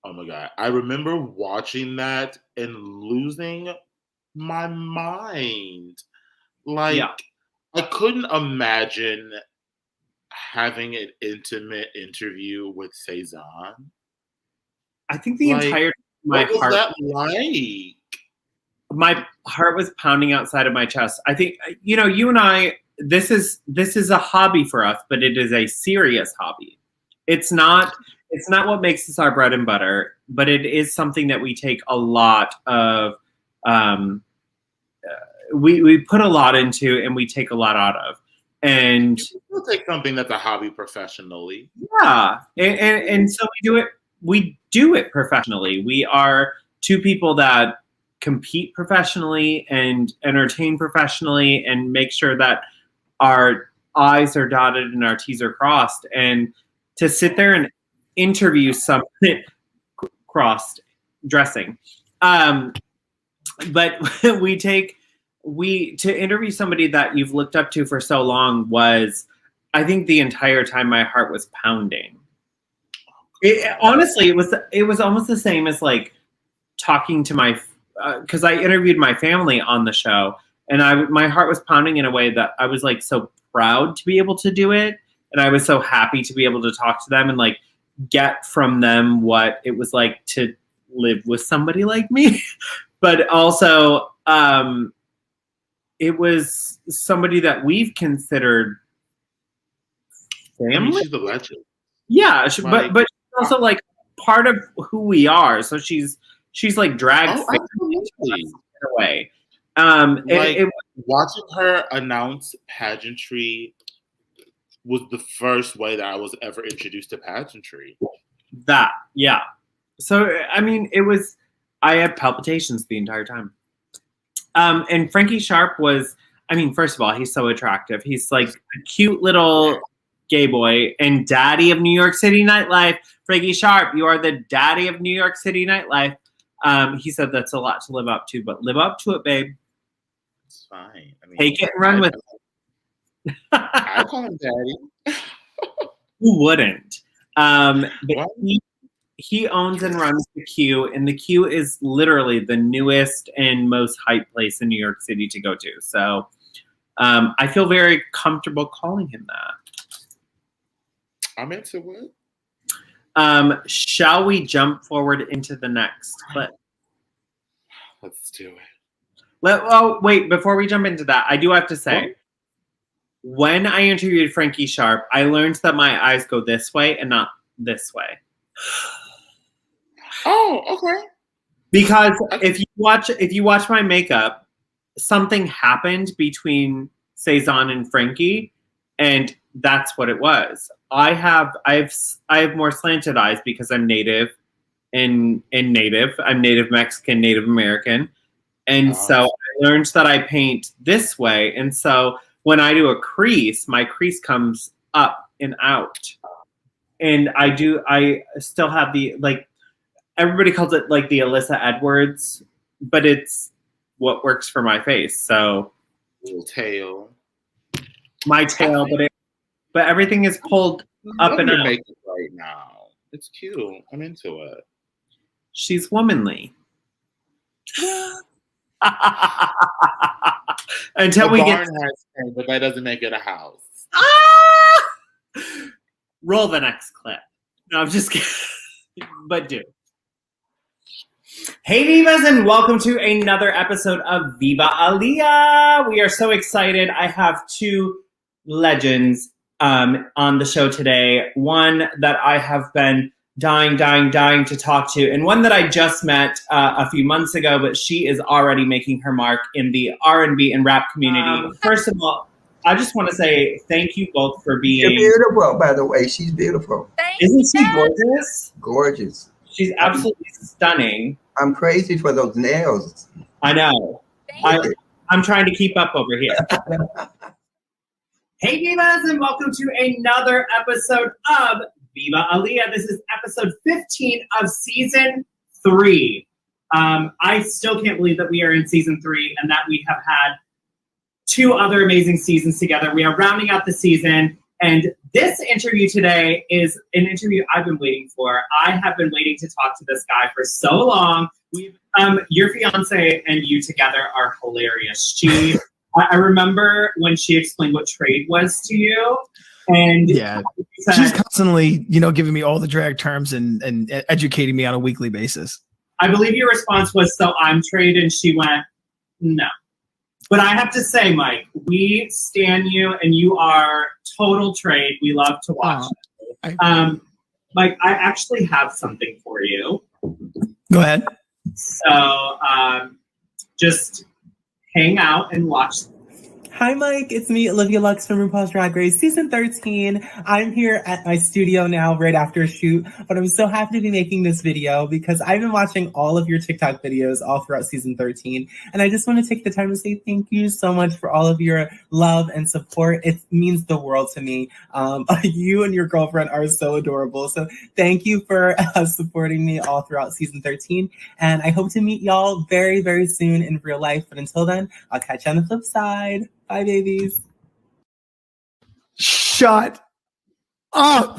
Oh my God. I remember watching that and losing my mind. Like, Yeah. I couldn't imagine having an intimate interview with Cezanne. I think the entire what was that like? My heart was pounding outside of my chest. I think you and I. This is a hobby for us, but it is a serious hobby. It's not what makes us our bread and butter, but it is something that we take a lot of. We put a lot into, and we take a lot out of, and we'll take something that's a hobby professionally. Yeah, and so we do it. We do it professionally. We are 2 people that compete professionally and entertain professionally and make sure that our I's are dotted and our T's are crossed. And to sit there and interview someone crossed dressing. But to interview somebody that you've looked up to for so long was, I think the entire time my heart was pounding. Honestly, it was almost the same as like talking to my, because I interviewed my family on the show, and my heart was pounding in a way that I was like so proud to be able to do it, and I was so happy to be able to talk to them and like get from them what it was like to live with somebody like me, but also it was somebody that we've considered family. I mean, she's a legend. Yeah, but also like part of who we are. So she's like drag in a way. Watching her announce pageantry was the first way that I was ever introduced to pageantry. Yeah. So I mean, I had palpitations the entire time. And Frankie Sharp was, I mean, first of all, he's so attractive. He's like a cute little gay boy and daddy of New York City nightlife. Frankie Sharp, you are the daddy of New York City nightlife. He said that's a lot to live up to, but live up to it, babe. It's fine. I mean, take it and run with it. I call him daddy. Who wouldn't? But he owns and runs the Q, and the Q is literally the newest and most hyped place in New York City to go to. So I feel very comfortable calling him that. I'm into it. Shall we jump forward into the next clip? Let's do it. Wait, before we jump into that, I do have to say, when I interviewed Frankie Sharp, I learned that my eyes go this way and not this way. Oh, okay. Because if you watch my makeup, something happened between Cezanne and Frankie, and that's what it was. I have more slanted eyes because I'm native I'm Native Mexican, Native American. And so I learned that I paint this way. And so when I do a crease, my crease comes up and out. And I still have the, like, everybody calls it like the Alyssa Edwards, but it's what works for my face. So little tail. My tail, but everything is pulled up and out. Makeup right now. It's cute. I'm into it. She's womanly. Until we get has 10, but that doesn't make it a house. Roll the next clip. No, I'm just kidding. But do. Hey Vivas, and welcome to another episode of Viva Aaliyah. We are so excited. I have two legends on the show today. One that I have been dying to talk to, and one that I just met a few months ago, but she is already making her mark in the R&B and rap community. First of all, I just want to say thank you both for being... She's beautiful, by the way. She's beautiful. Isn't she gorgeous? Gorgeous. She's absolutely stunning. I'm crazy for those nails. I know. I'm trying to keep up over here. Hey, Vivas, and welcome to another episode of Viva Aaliyah. This is episode 15 of season 3. I still can't believe that we are in season 3 and that we have had 2 other amazing seasons together. We are rounding out the season, and this interview today is an interview I've been waiting for. I have been waiting to talk to this guy for so long. Your fiance and you together are hilarious. I remember when she explained what trade was to you. And yeah, she's constantly, giving me all the drag terms and educating me on a weekly basis. I believe your response was, so I'm trade, and she went, no. But I have to say, Mike, we stan you, and you are total trade. We love to watch it. Mike, I actually have something for you. Go ahead. So just hang out and watch. Hi, Mike. It's me, Olivia Lux from RuPaul's Drag Race Season 13. I'm here at my studio now right after a shoot, but I'm so happy to be making this video because I've been watching all of your TikTok videos all throughout Season 13, and I just want to take the time to say thank you so much for all of your love and support. It means the world to me. You and your girlfriend are so adorable, so thank you for supporting me all throughout Season 13, and I hope to meet y'all very, very soon in real life, but until then, I'll catch you on the flip side. Bye, babies. Shut up.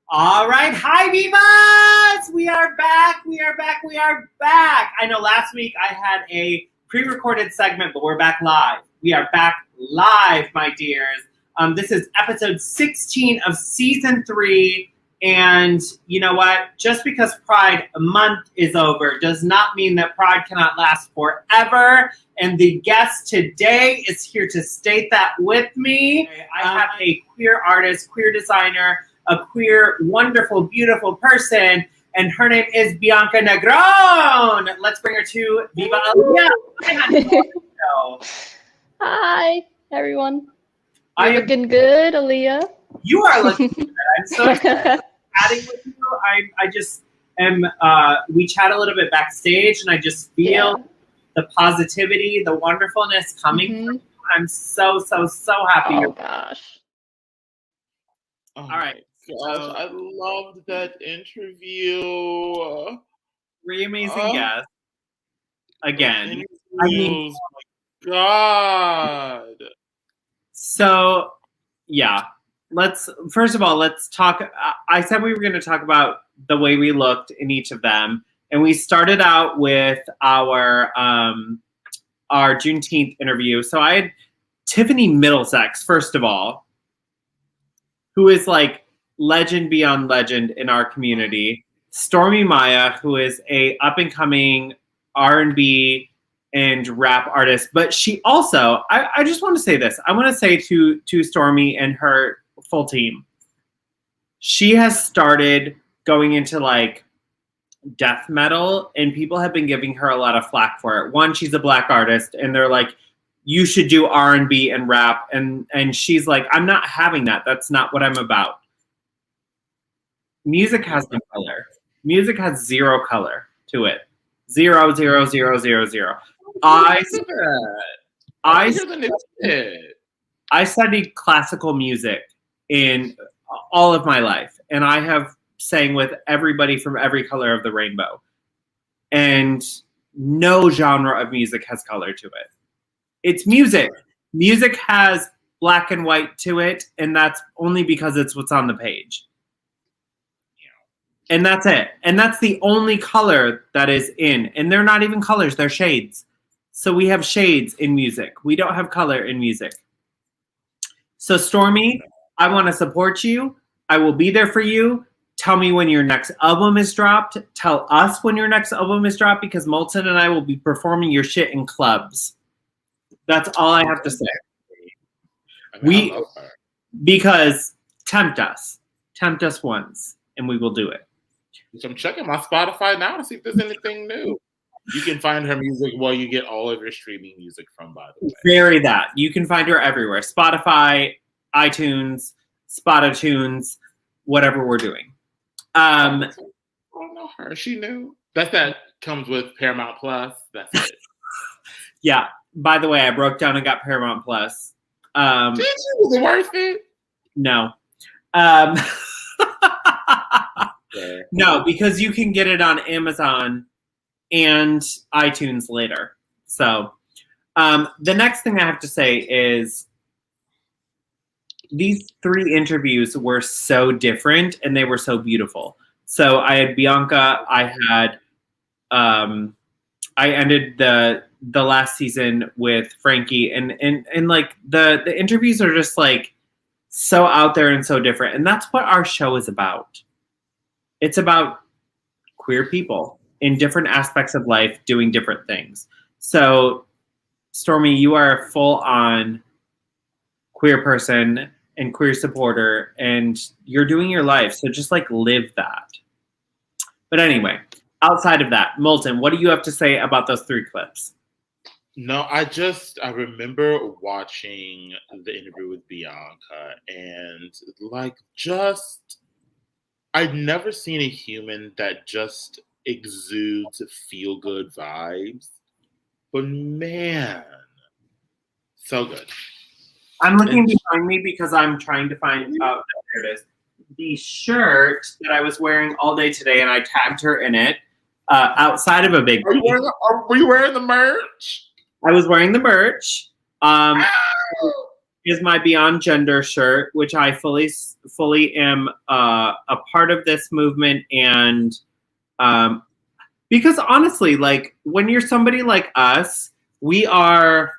All right. Hi, Vivas. We are back. I know last week I had a pre-recorded segment, but we're back live. We are back live, my dears. This is episode 16 of season 3. And you know what? Just because Pride Month is over does not mean that Pride cannot last forever. And the guest today is here to state that with me. I have a queer artist, queer designer, a queer, wonderful, beautiful person, and her name is Bianca Negron. Let's bring her to Viva Aaliyah. Hi, everyone. You're looking good, Aaliyah. You are looking good. I'm so excited chatting with you. I just am, we chat a little bit backstage, and I just feel the positivity, the wonderfulness coming from you. I'm so happy. Oh, gosh. All right. Gosh, I loved that interview. 3 amazing guests. Again. Oh my God. So, yeah. Let's talk. I said we were going to talk about the way we looked in each of them. And we started out with our Juneteenth interview. So I had Tiffany Middlesex, first of all, who is like legend beyond legend in our community. Stormy Maya, who is a up-and-coming R&B and rap artist. But she also, I just want to say this. I want to say to Stormy and her full team, she has started going into like death metal, and people have been giving her a lot of flack for it. One, she's a Black artist, and they're like, you should do R&B and rap, and she's like, I'm not having that. That's not what I'm about. Music has no color. Music has 0 color to it. 0, 0, 0, 0, 0. I studied classical music in all of my life, and I have sang with everybody from every color of the rainbow, and no genre of music has color to it. It's music. Music has black and white to it, and that's only because it's what's on the page. And that's it. And that's the only color that is in. And they're not even colors, they're shades. So we have shades in music. We don't have color in music. So Stormy, I want to support you. I will be there for you. Tell me when your next album is dropped. Tell us when your next album is dropped, because Moltyn and I will be performing your shit in clubs. That's all I have to say. Because tempt us once, and we will do it. So I'm checking my Spotify now to see if there's anything new. You can find her music where you get all of your streaming music from, by the way. Very that. You can find her everywhere. Spotify, iTunes, Spotify, whatever we're doing. I don't know her. She knew. That comes with Paramount Plus. That's it. Yeah. By the way, I broke down and got Paramount Plus. Did you? Was it worth it? No. No, because you can get it on Amazon and iTunes later. So the next thing I have to say is these 3 interviews were so different and they were so beautiful. So I had Bianca, I had I ended the last season with Frankie, and like the interviews are just like so out there and so different. And that's what our show is about. It's about queer people in different aspects of life doing different things. So Stormy, you are a full-on queer person and queer supporter, and you're doing your life. So just like live that. But anyway, outside of that, Moltyn, what do you have to say about those 3 clips? No, I remember watching the interview with Bianca, and like I'd never seen a human that just exudes feel-good vibes. But man, so good. I'm looking behind me because I'm trying to find out. There it is. The shirt that I was wearing all day today, and I tagged her in it outside of a big. Were you wearing the merch? I was wearing the merch. Is my Beyond Gender shirt, which I fully am a part of this movement, and because honestly, like when you're somebody like us, we are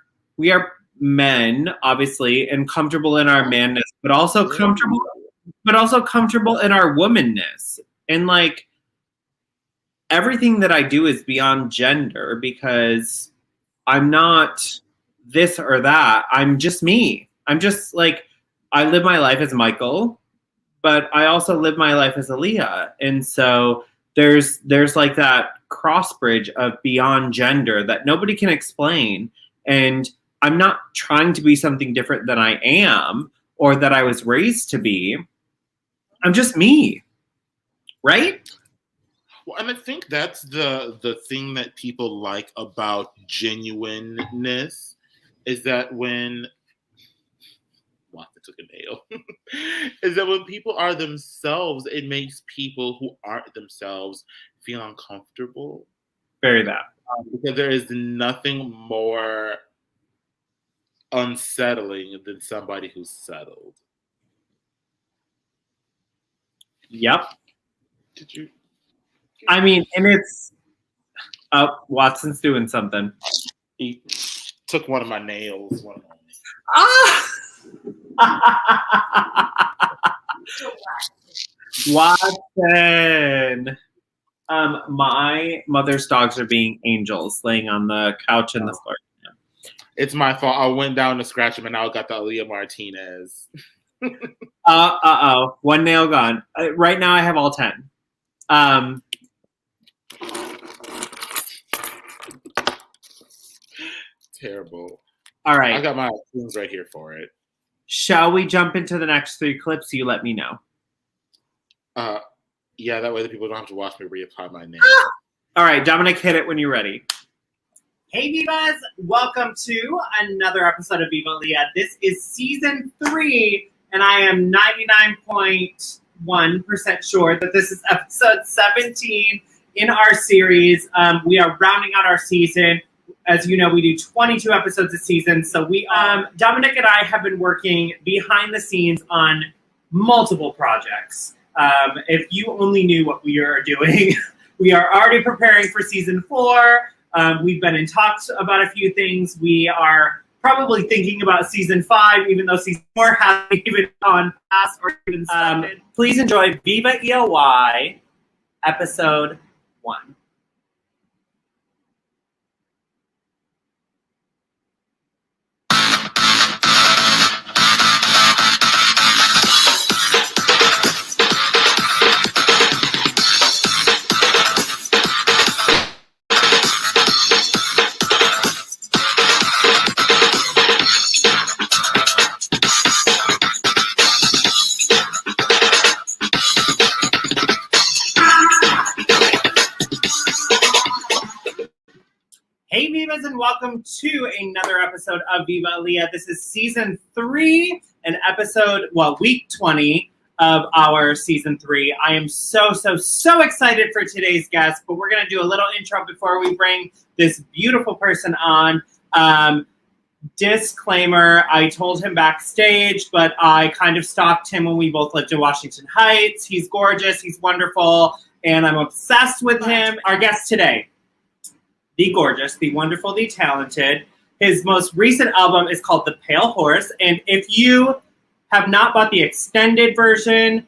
men, obviously, and comfortable in our manness, but also comfortable in our womanness. And like everything that I do is beyond gender because I'm not this or that. I'm just me. I'm just like, I live my life as Michael, but I also live my life as Aaliyah. And so there's like that cross bridge of beyond gender that nobody can explain. And I'm not trying to be something different than I am or that I was raised to be. I'm just me, right? Well, and I think that's the thing that people like about genuineness is that when Watson took a nail, is that when people are themselves, it makes people who aren't themselves feel uncomfortable. Very that. Because there is nothing more unsettling than somebody who's settled. Yep. Did you? I mean, and it's Watson's doing something. He took one of my nails. Watson. My mother's dogs are being angels, laying on the couch in the floor. It's my fault. I went down to scratch him, and now I got the Aaliyah Martinez. One nail gone. Right now, I have all 10. Terrible. All right. I got my tunes right here for it. Shall we jump into the next 3 clips? You let me know. Yeah, that way the people don't have to watch me reapply my name. All right, Dominic, hit it when you're ready. Hey Vivas, welcome to another episode of Viva Aaliyah. This is season 3, and I am 99.1% sure that this is episode 17 in our series. We are rounding out our season. As you know, we do 22 episodes a season. So we, Dominic and I have been working behind the scenes on multiple projects. If you only knew what we are doing, we are already preparing for season 4. We've been in talks about a few things. We are probably thinking about season 5, even though season 4 hasn't even gone past or even started. Please enjoy Viva ELY, episode 1. and welcome to another episode of Viva Aaliyah. This is season 3 and week 20 of our season 3. I am so excited for today's guest, but we're going to do a little intro before we bring this beautiful person on. Disclaimer, I told him backstage, but I kind of stalked him when we both lived in Washington Heights. He's gorgeous, he's wonderful, and I'm obsessed with him. Our guest today, the gorgeous, the wonderful, the talented. His most recent album is called The Pale Horse, and if you have not bought the extended version,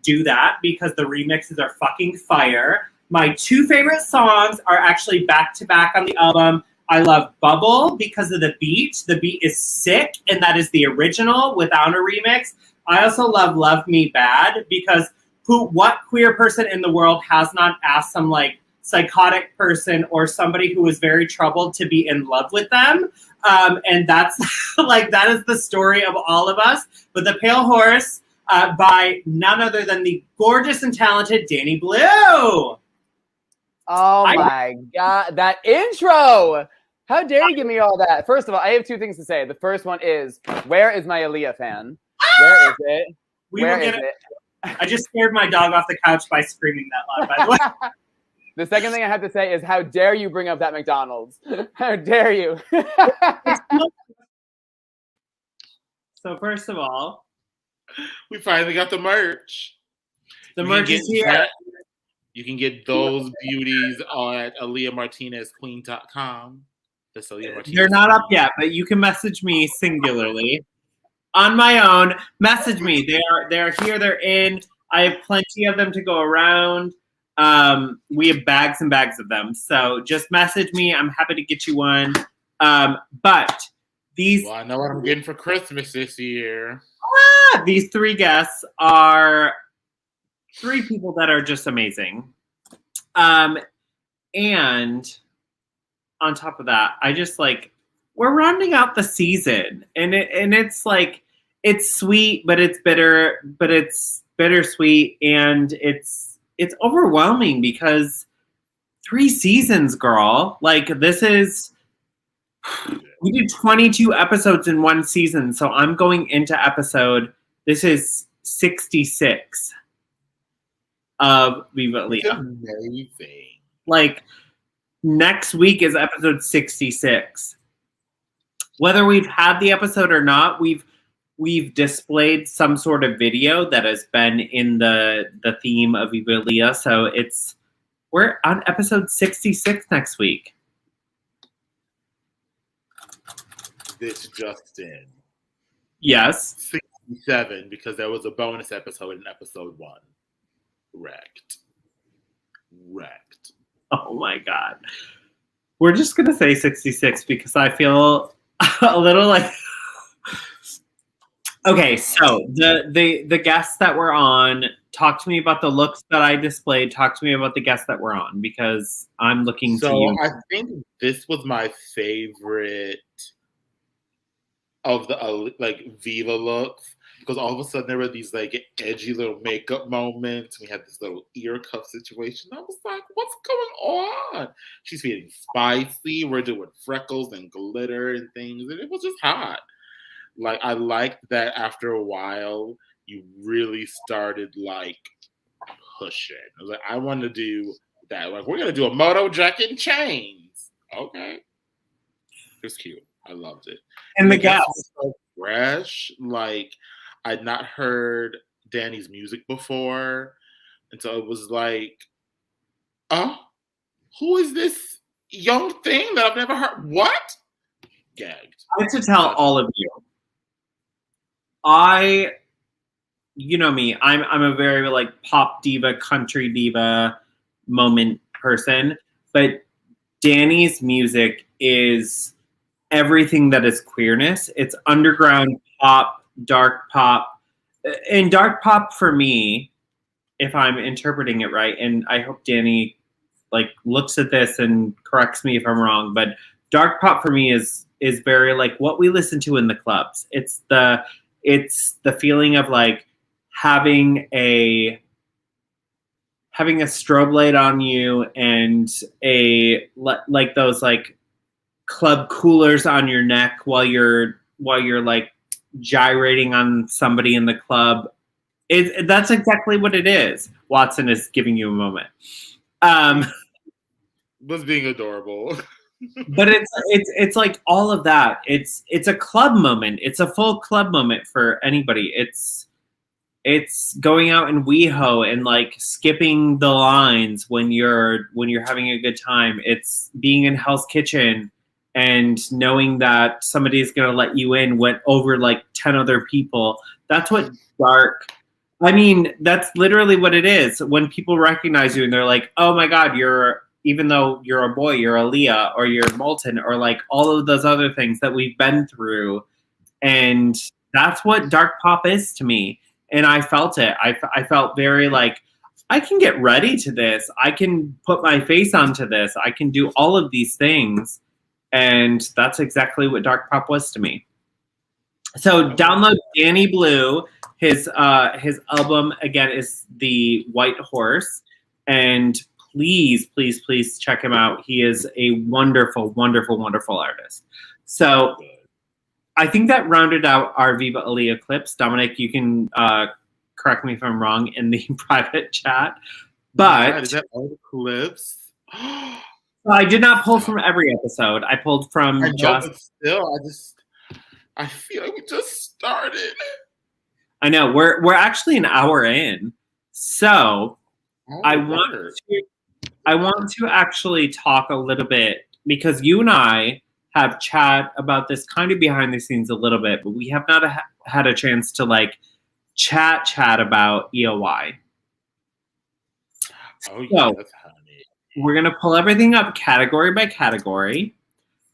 do that because the remixes are fucking fire. My 2 favorite songs are actually back-to-back on the album. I love Bubble because of the beat. The beat is sick, and that is the original without a remix. I also love Love Me Bad because what queer person in the world has not asked some like psychotic person or somebody who is very troubled to be in love with them? And that's like, that is the story of all of us. But The Pale Horse by none other than the gorgeous and talented Danny Blue. Oh my God, that intro! How dare you give me all that? First of all, I have 2 things to say. The first one is, where is my Aaliyah fan? Where is it? Where is it? I just scared my dog off the couch by screaming that loud, by the way. The second thing I have to say is, how dare you bring up that McDonald's? How dare you? So first of all, we finally got the merch. The merch is here. You can get those beauties at AaliyahMartinezQueen.com. They're not up yet, but you can message me singularly on my own. Message me. They're here. They're in. I have plenty of them to go around. We have bags and bags of them. So just message me. I'm happy to get you one. But these... Well, I know what I'm getting for Christmas this year. These 3 guests are 3 people that are just amazing. And on top of that, I just like, we're rounding out the season, and it's like, it's sweet, but it's bitter, but it's bittersweet, and it's overwhelming because 3 seasons, girl. Like, we did 22 episodes in 1 season, so I'm going into this is 66 of Viva Aaliyah. Amazing. Like, next week is episode 66. Whether we've had the episode or not, we've displayed some sort of video that has been in the theme of Viva Aaliyah. So we're on episode 66 next week. This just in. Yes. 67, because there was a bonus episode in episode 1. Wrecked. Oh my God. We're just going to say 66 because I feel a little like... Okay, so the guests that were on, talk to me about the looks that I displayed. Talk to me about the guests that were on, because I'm looking to you. So I think this was my favorite of the Viva looks, because all of a sudden there were these like edgy little makeup moments. We had this little ear cuff situation. I was like, what's going on? She's feeling spicy. We're doing freckles and glitter and things, and it was just hot. Like, I liked that after a while, you really started like pushing. I was like, I want to do that. Like, we're gonna do a moto jacket and chains. Okay, it was cute. I loved it. And the guest guests was so fresh. Like, I'd not heard Danny's music before, and so it was like, oh, who is this young thing that I've never heard? What? Gagged. I want to tell all of you. You know me, I'm a very like pop diva, country diva moment person, but Danny's music is everything that is queerness. It's underground pop, dark pop. And dark pop for me, if I'm interpreting it right, and I hope Danny like looks at this and corrects me if I'm wrong, but dark pop for me is very like what we listen to in the clubs. It's the feeling of like having a strobe light on you and like those like club coolers on your neck while you're like gyrating on somebody in the club. That's exactly what it is. Watson is giving you a moment. Was being adorable. But it's like all of that. It's a club moment. It's a full club moment for anybody. It's going out in WeHo and like skipping the lines when you're having a good time. It's being in Hell's Kitchen and knowing that somebody's gonna let you in went over like 10 other people. That's what dark. I mean, that's literally what it is. When people recognize you and they're like, "Oh my God, even though you're a boy, you're Aaliyah or you're Moltyn or like all of those other things that we've been through," and that's what dark pop is to me. And I felt it. I felt very like, I can get ready to this. I can put my face onto this. I can do all of these things. And that's exactly what dark pop was to me. So download Danny Blue. His album, again, is The White Horse. And please, please, please check him out. He is a wonderful, wonderful, wonderful artist. So I think that rounded out our Viva Aaliyah clips. Dominic, you can correct me if I'm wrong in the private chat. But is that all the clips? I did not pull from every episode. I pulled from but still, I feel like we just started. I know we're actually an hour in, so I want to actually talk a little bit because you and I have chat about this kind of behind the scenes a little bit, but we have not had a chance to like chat about EOY. Oh yeah, that's honey. We're gonna pull everything up category by category.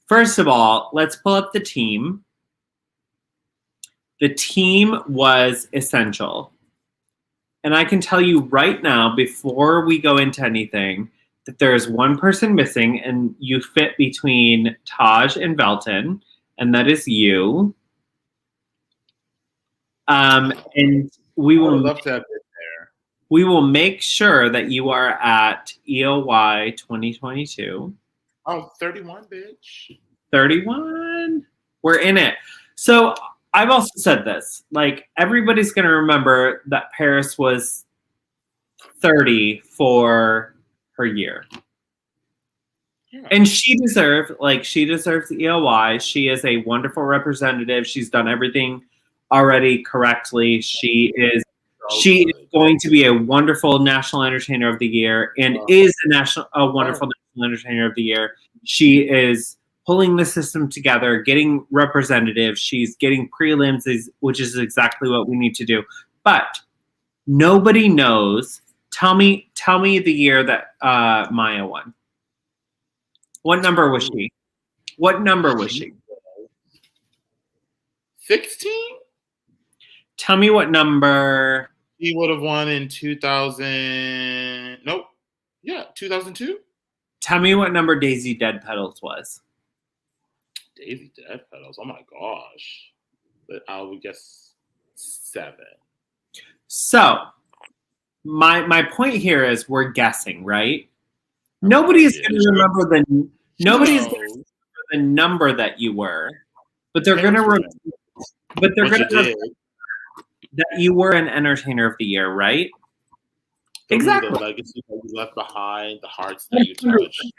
First of all, let's pull up the team. The team was essential. And I can tell you right now, before we go into anything, that there is one person missing, and you fit between Taj and Velton, and that is you. And we will love to have it there. We will make sure that you are at EOY 2022. Oh, 31, bitch. 31? We're in it. So I've also said this, like everybody's going to remember that Paris was 30 for her year. Yeah. And she deserves EOY. She is a wonderful representative. She's done everything already correctly. She is going to be a wonderful National Entertainer of the Year and is a wonderful National Entertainer of the Year. She is pulling the system together, getting representative. She's getting prelims, which is exactly what we need to do. But nobody knows. Tell me the year that Maya won. What number was she? What number was she? 16? Tell me what number. He would have won in 2000. Nope. Yeah, 2002. Tell me what number Daisy Dead Petals was. Daisy Dead Petals. Oh my gosh. But I would guess 7. So my point here is we're guessing, right? Nobody's going to remember the number that you were, but they're going to remember that you were an Entertainer of the Year, right? Exactly. The legacy that you left behind, the hearts that you touched.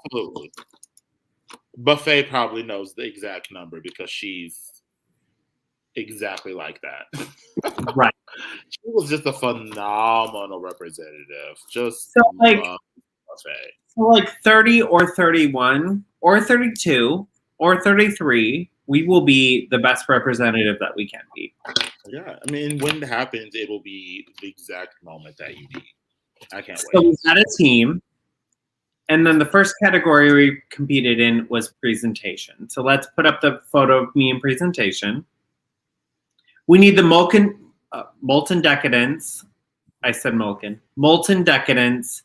Absolutely. Buffet probably knows the exact number because she's exactly like that. Right. She was just a phenomenal representative. Just so like Buffet. So like 30 or 31 or 32 or 33, we will be the best representative that we can be. Yeah, I mean, when it happens, it will be the exact moment that you need. I can't wait. So we had a team, and then the first category we competed in was presentation. So let's put up the photo of me in presentation. We need the Molten Decadence. I said Molten. Molten Decadence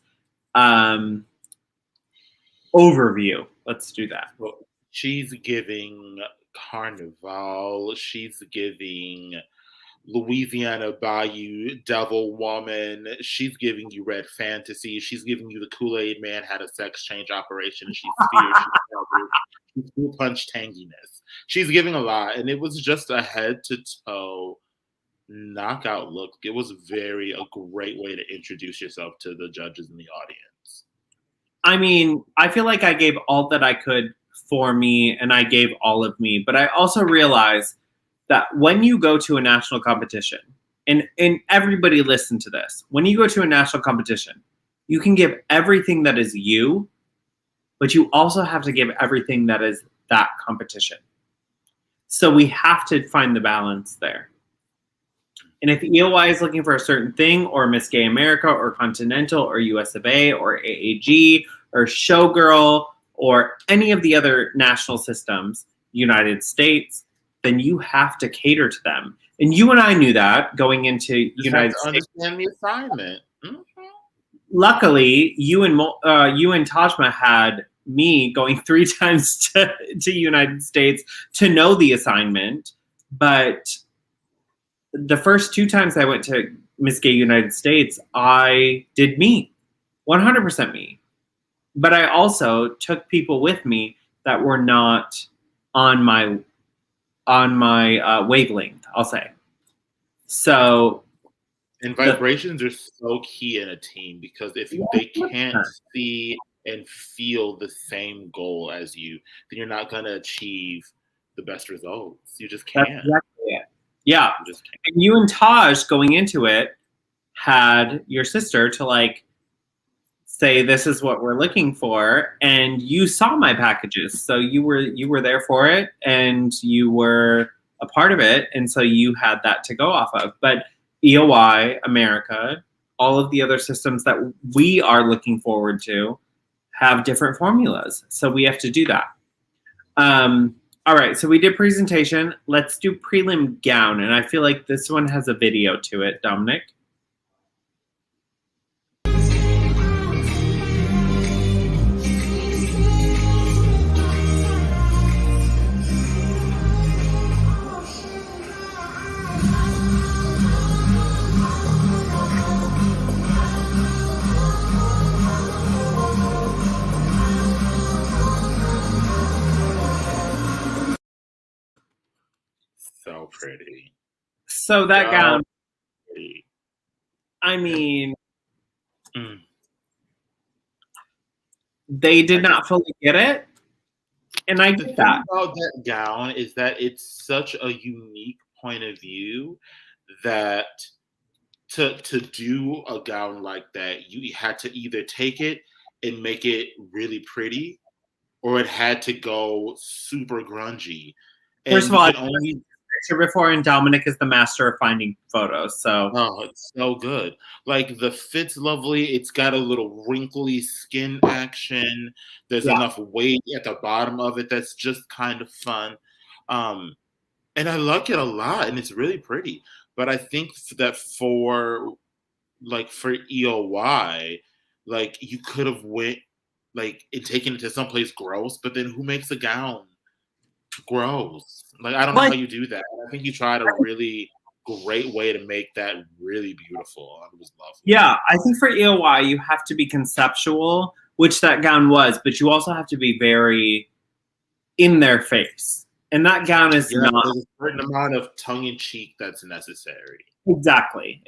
overview. Let's do that. Well, she's giving Carnival. She's giving Louisiana Bayou, Devil Woman. She's giving you Red Fantasy. She's giving you the Kool-Aid Man had a sex change operation. And she's feared. fruit punch tanginess. She's giving a lot, and it was just a head to toe knockout look. It was a great way to introduce yourself to the judges in the audience. I mean, I feel like I gave all that I could for me, and I gave all of me. But I also realized that when you go to a national competition, and everybody listen to this, when you go to a national competition, you can give everything that is you, but you also have to give everything that is that competition. So we have to find the balance there. And if EOI is looking for a certain thing, or Miss Gay America, or Continental, or US of A, or AAG, or Showgirl, or any of the other national systems, United States, then you have to cater to them. And you and I knew that going into United States. Understand the assignment. Mm-hmm. Luckily, you and Tajma had me going 3 times to United States to know the assignment, but the first 2 times I went to Miss Gay United States, I did me, 100% me. But I also took people with me that were not on my wavelength, I'll say. So, and vibrations are so key in a team, because if they can't see and feel the same goal as you, then you're not going to achieve the best results. You just can't. That's exactly it. Yeah. And you and Taj going into it had your sister to like say, this is what we're looking for. And you saw my packages. So you were there for it, and you were a part of it. And so you had that to go off of. But EOI, America, all of the other systems that we are looking forward to have different formulas. So we have to do that. All right, so we did presentation. Let's do prelim gown. And I feel like this one has a video to it, Dominic. So pretty. So that gown, I mean, they did not fully get it. And I get that. The thing about that gown is that it's such a unique point of view that to do a gown like that, you had to either take it and make it really pretty, or it had to go super grungy. And first of all, before, and Dominic is the master of finding photos. So it's so good. Like the fit's lovely. It's got a little wrinkly skin action. There's enough weight at the bottom of it that's just kind of fun. And I like it a lot, and it's really pretty. But I think that for EOY, like you could have went like and taken it to someplace gross, but then who makes a gown gross? Like, I don't know how you do that. I think you tried a really great way to make that really beautiful. It was lovely. Yeah, I think for EOY, you have to be conceptual, which that gown was, but you also have to be very in their face. And that gown is not. There's a certain amount of tongue-in-cheek that's necessary. Exactly,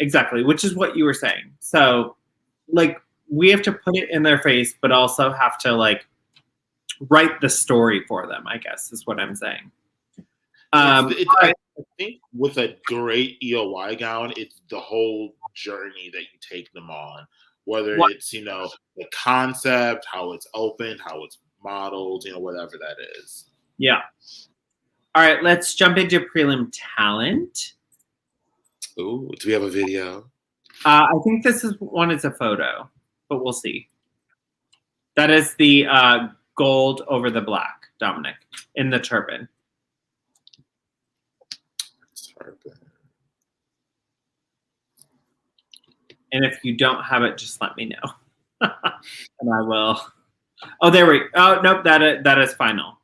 which is what you were saying. So, like, we have to put it in their face, but also have to, like, write the story for them, I guess, is what I'm saying. I think with a great EOY gown, it's the whole journey that you take them on. Whether it's, the concept, how it's opened, how it's modeled, whatever that is. Yeah. All right, let's jump into prelim talent. Ooh, do we have a video? I think this one is a photo, but we'll see. That is the gold over the black, Dominic, in the turban. And if you don't have it, just let me know, and I will. Oh, there we. Oh, nope. That is final.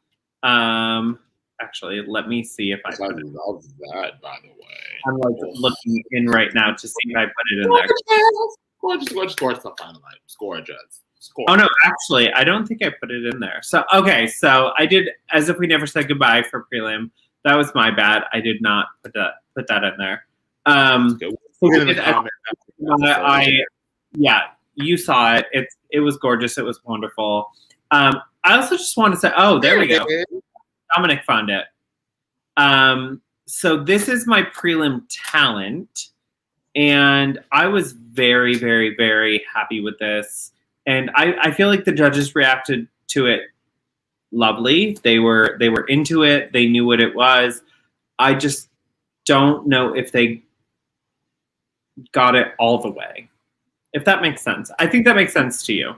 Actually, let me see if I put it. Love that, by the way. I'm like looking in right now to see if I put it in there. Gorgeous. Gorgeous. Gorgeous. Gorgeous. score. Oh no, actually, I don't think I put it in there. So okay, so I did As If We Never Said Goodbye for prelim. That was my bad. I did not put that in there. Yeah, you saw it. It was gorgeous. It was wonderful. I also just want to say, oh, there we go. Dominic found it. So this is my prelim talent, and I was very, very, very happy with this. And I feel like the judges reacted to it lovely. They were into it. They knew what it was. I just don't know if they got it all the way. If that makes sense. I think that makes sense to you.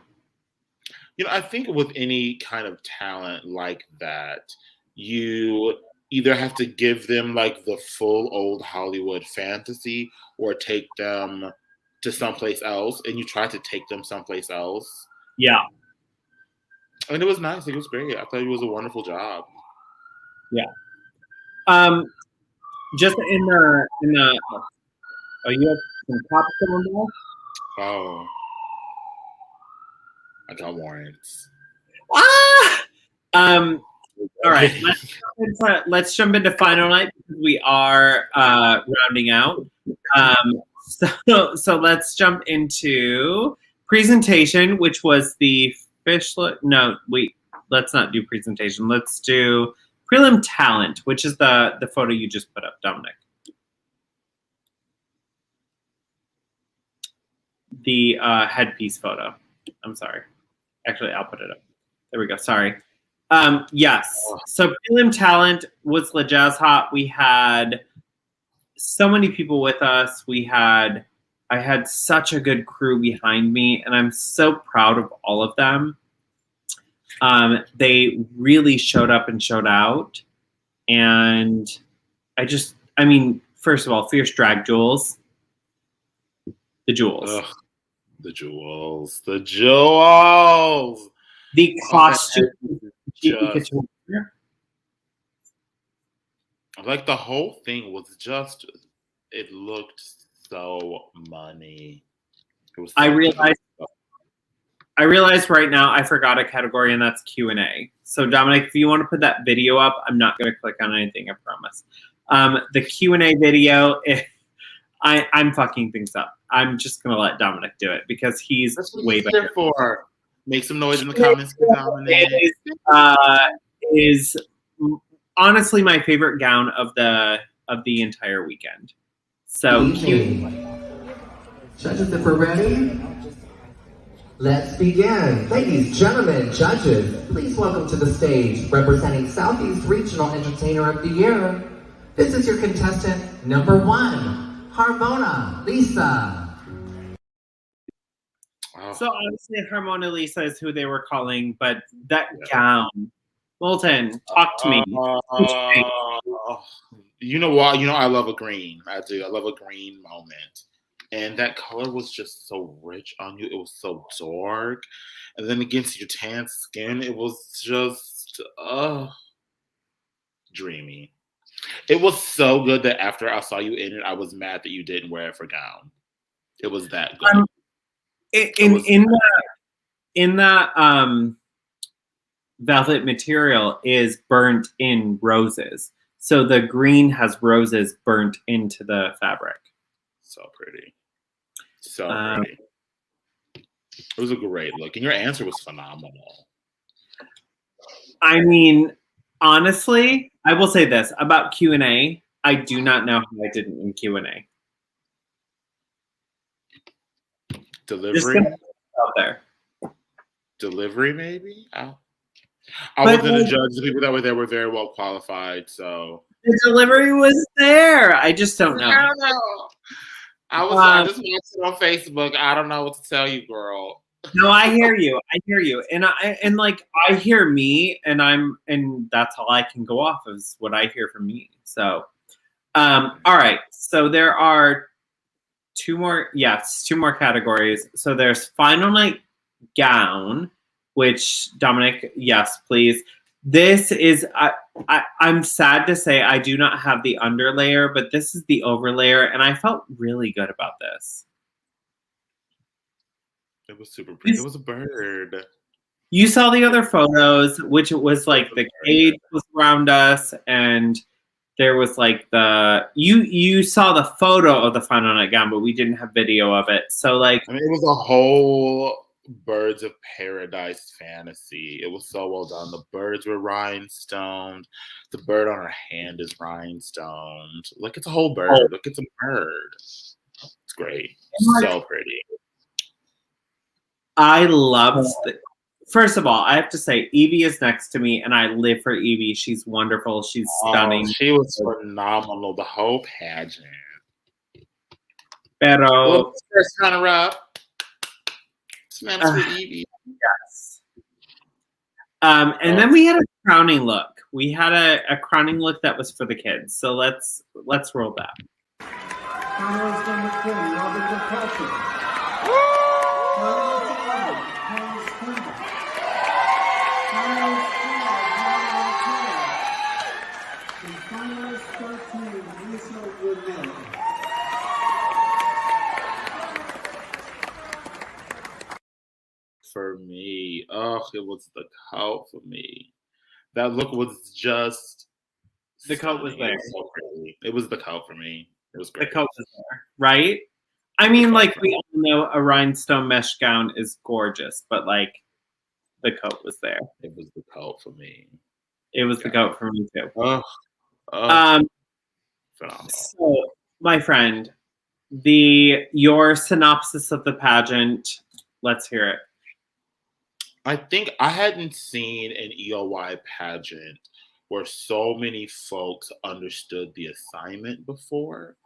You know, I think with any kind of talent like that, you either have to give them like the full old Hollywood fantasy or take them to someplace else, and you try to take them someplace else. Yeah. And it was nice. It was great. I thought it was a wonderful job. Yeah. Just in the oh, you have some popcorn there? Oh. I got warrants. All right. Let's jump into final night because we are rounding out. So let's jump into presentation, which was the fishlet. No, wait. Let's not do presentation. Let's do prelim talent, which is the photo you just put up, Dominic. The headpiece photo. I'm sorry. Actually, I'll put it up. There we go. Sorry. Yes. So prelim talent was La Jazz Hot. We had so many people with us. I had such a good crew behind me, and I'm so proud of all of them. They really showed up and showed out. And I mean, first of all, Fierce Drag Jewels. The jewels. Ugh, the jewels. The jewels. The costume. Like the whole thing was just, it looked so money. It was so I realized right now I forgot a category, and that's Q&A. So Dominic, if you want to put that video up, I'm not going to click on anything, I promise. The Q&A video, I'm fucking things up. I'm just going to let Dominic do it because he's way better. For. Make some noise in the comments. Is honestly my favorite gown of the entire weekend. So cute. Judges, if we're ready, let's begin. Ladies, gentlemen, judges, please welcome to the stage, representing Southeast Regional Entertainer of the Year. This is your contestant number 1, Harmona Lisa. So obviously Harmona Lisa is who they were calling, but that gown. Moltyn, talk to me. You know what? You know I love a green. I do. I love a green moment. And that color was just so rich on you. It was so dark. And then against your tan skin, it was just dreamy. It was so good that after I saw you in it, I was mad that you didn't wear it for gown. It was that good. In the velvet material is burnt in roses. So the green has roses burnt into the fabric. So pretty. So pretty. It was a great look. And your answer was phenomenal. I mean, honestly, I will say this about Q&A. I do not know how I did in Q&A. Delivery? Out there. Delivery, maybe? I wasn't a judge. The people that were there were very well qualified, so. The delivery was there. I just don't know. I don't know. I just watched it on Facebook. I don't know what to tell you, girl. No, I hear you. And I hear me, and that's all I can go off of is what I hear from me. So, all right. So there are two more categories. So there's final night gown, which Dominic, yes, please. This is, I'm sad to say I do not have the underlayer, but this is the overlayer, and I felt really good about this. It was super pretty. It was a bird. You saw the other photos, which was like the cage was around us, and there was like you saw the photo of the final night gown, but we didn't have video of it. So like, I mean, it was a whole Birds of Paradise fantasy. It was so well done. The birds were rhinestoned. The bird on her hand is rhinestoned. Like, it's a whole bird. Look, it's a bird. It's great. So pretty. I loved it. First of all, I have to say, Evie is next to me, and I live for Evie. She's wonderful. She's stunning. She was phenomenal. The whole pageant. Pero first runner-up. Snaps for Evie. Yes. And then we had a crowning look. We had a crowning look that was for the kids. So let's roll that. For me, it was the coat for me. That look was just the coat was there. So pretty. It was the coat for me. It was great. The coat was there, right? I mean, like, we all know a rhinestone mesh gown is gorgeous, but like, the coat was there. It was the coat for me. It was the coat for me too. Phenomenal. So, my friend, your synopsis of the pageant. Let's hear it. I think I hadn't seen an EOY pageant where so many folks understood the assignment before.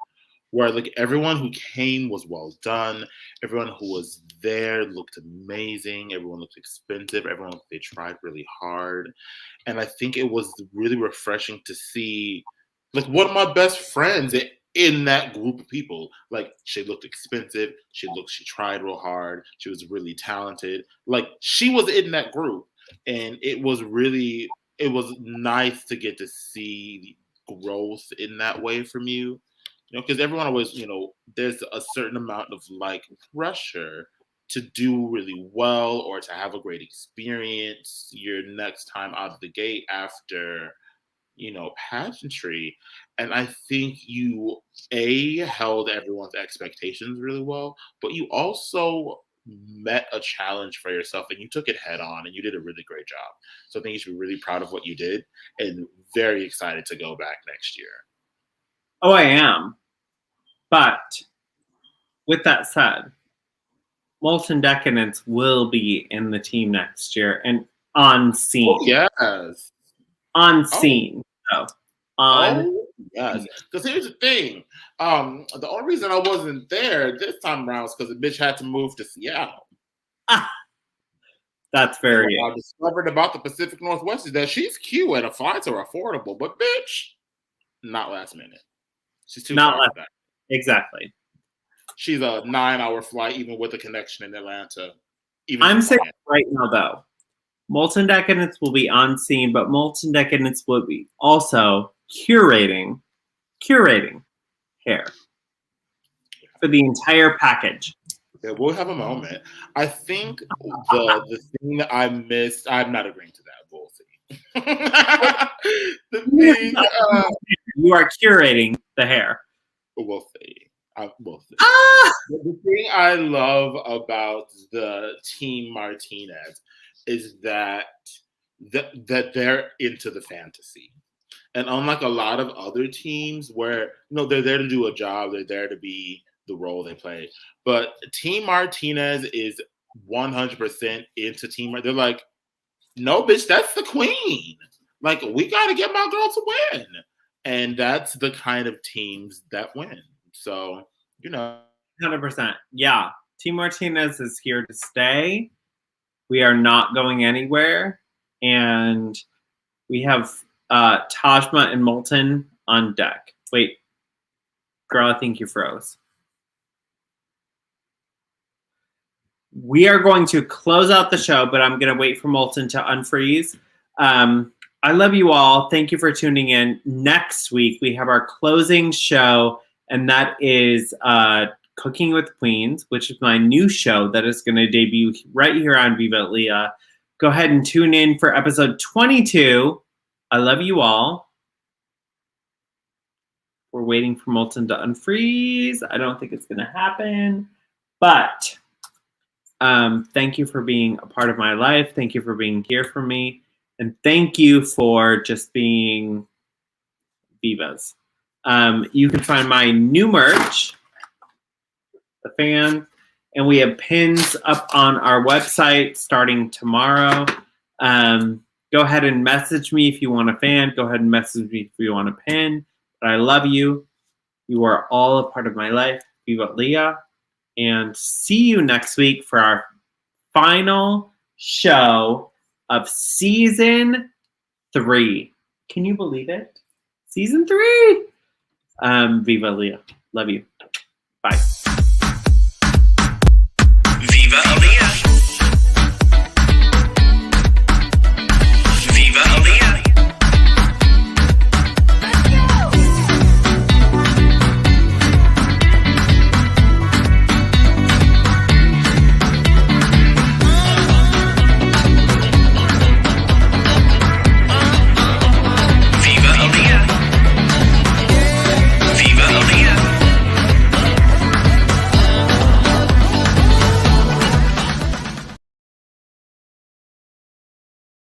Where like everyone who came was well done. Everyone who was there looked amazing. Everyone looked expensive. Everyone, they tried really hard. And I think it was really refreshing to see like one of my best friends in that group of people. Like, she looked expensive. She tried real hard. She was really talented. Like, she was in that group. And it was nice to get to see growth in that way from you. You know, because everyone always, you know, there's a certain amount of like pressure to do really well or to have a great experience your next time out of the gate after, you know, pageantry. And I think you held everyone's expectations really well, but you also met a challenge for yourself and you took it head on and you did a really great job. So I think you should be really proud of what you did and very excited to go back next year. Oh, I am. But with that said, Molten Decadence will be in the team next year and on scene. Oh, yes. On scene. Yes. Because here's the thing. The only reason I wasn't there this time around is because the bitch had to move to Seattle. That's very. What I discovered about the Pacific Northwest is that she's cute and the flights are affordable, but bitch, not last minute. She's too far for that. Exactly. She's a 9-hour flight, even with a connection in Atlanta. I'm saying right now, though, Molten Decadence will be on scene, but Molten Decadence will be also curating hair for the entire package. Yeah, we'll have a moment. I think the thing that I missed, I'm not agreeing to that. We'll see. You are curating the hair. We'll see. We'll see. The thing I love about the Team Martinez is that they're into the fantasy. And unlike a lot of other teams where, you know, they're there to do a job, they're there to be the role they play. But Team Martinez is 100% into Team. They're like, no, bitch, that's the queen. Like, we got to get my girl to win. And that's the kind of teams that win. So, you know. 100%. Yeah. Team Martinez is here to stay. We are not going anywhere. And we have Tajma and Molten on deck. Wait. Girl, I think you froze. We are going to close out the show, but I'm going to wait for Molten to unfreeze. I love you all. Thank you for tuning in. Next week, we have our closing show, and that is Cooking with Queens, which is my new show that is going to debut right here on Viva Aaliyah. Go ahead and tune in for episode 22. I love you all. We're waiting for Moltyn to unfreeze. I don't think it's going to happen. But thank you for being a part of my life. Thank you for being here for me. And thank you for just being Vivas. You can find my new merch, the fan, and we have pins up on our website starting tomorrow. Go ahead and message me if you want a fan. Go ahead and message me if you want a pin. But I love you. You are all a part of my life. Viva Aaliyah. And see you next week for our final show of season 3. Can you believe it? Season 3. Viva Aaliyah. Love you.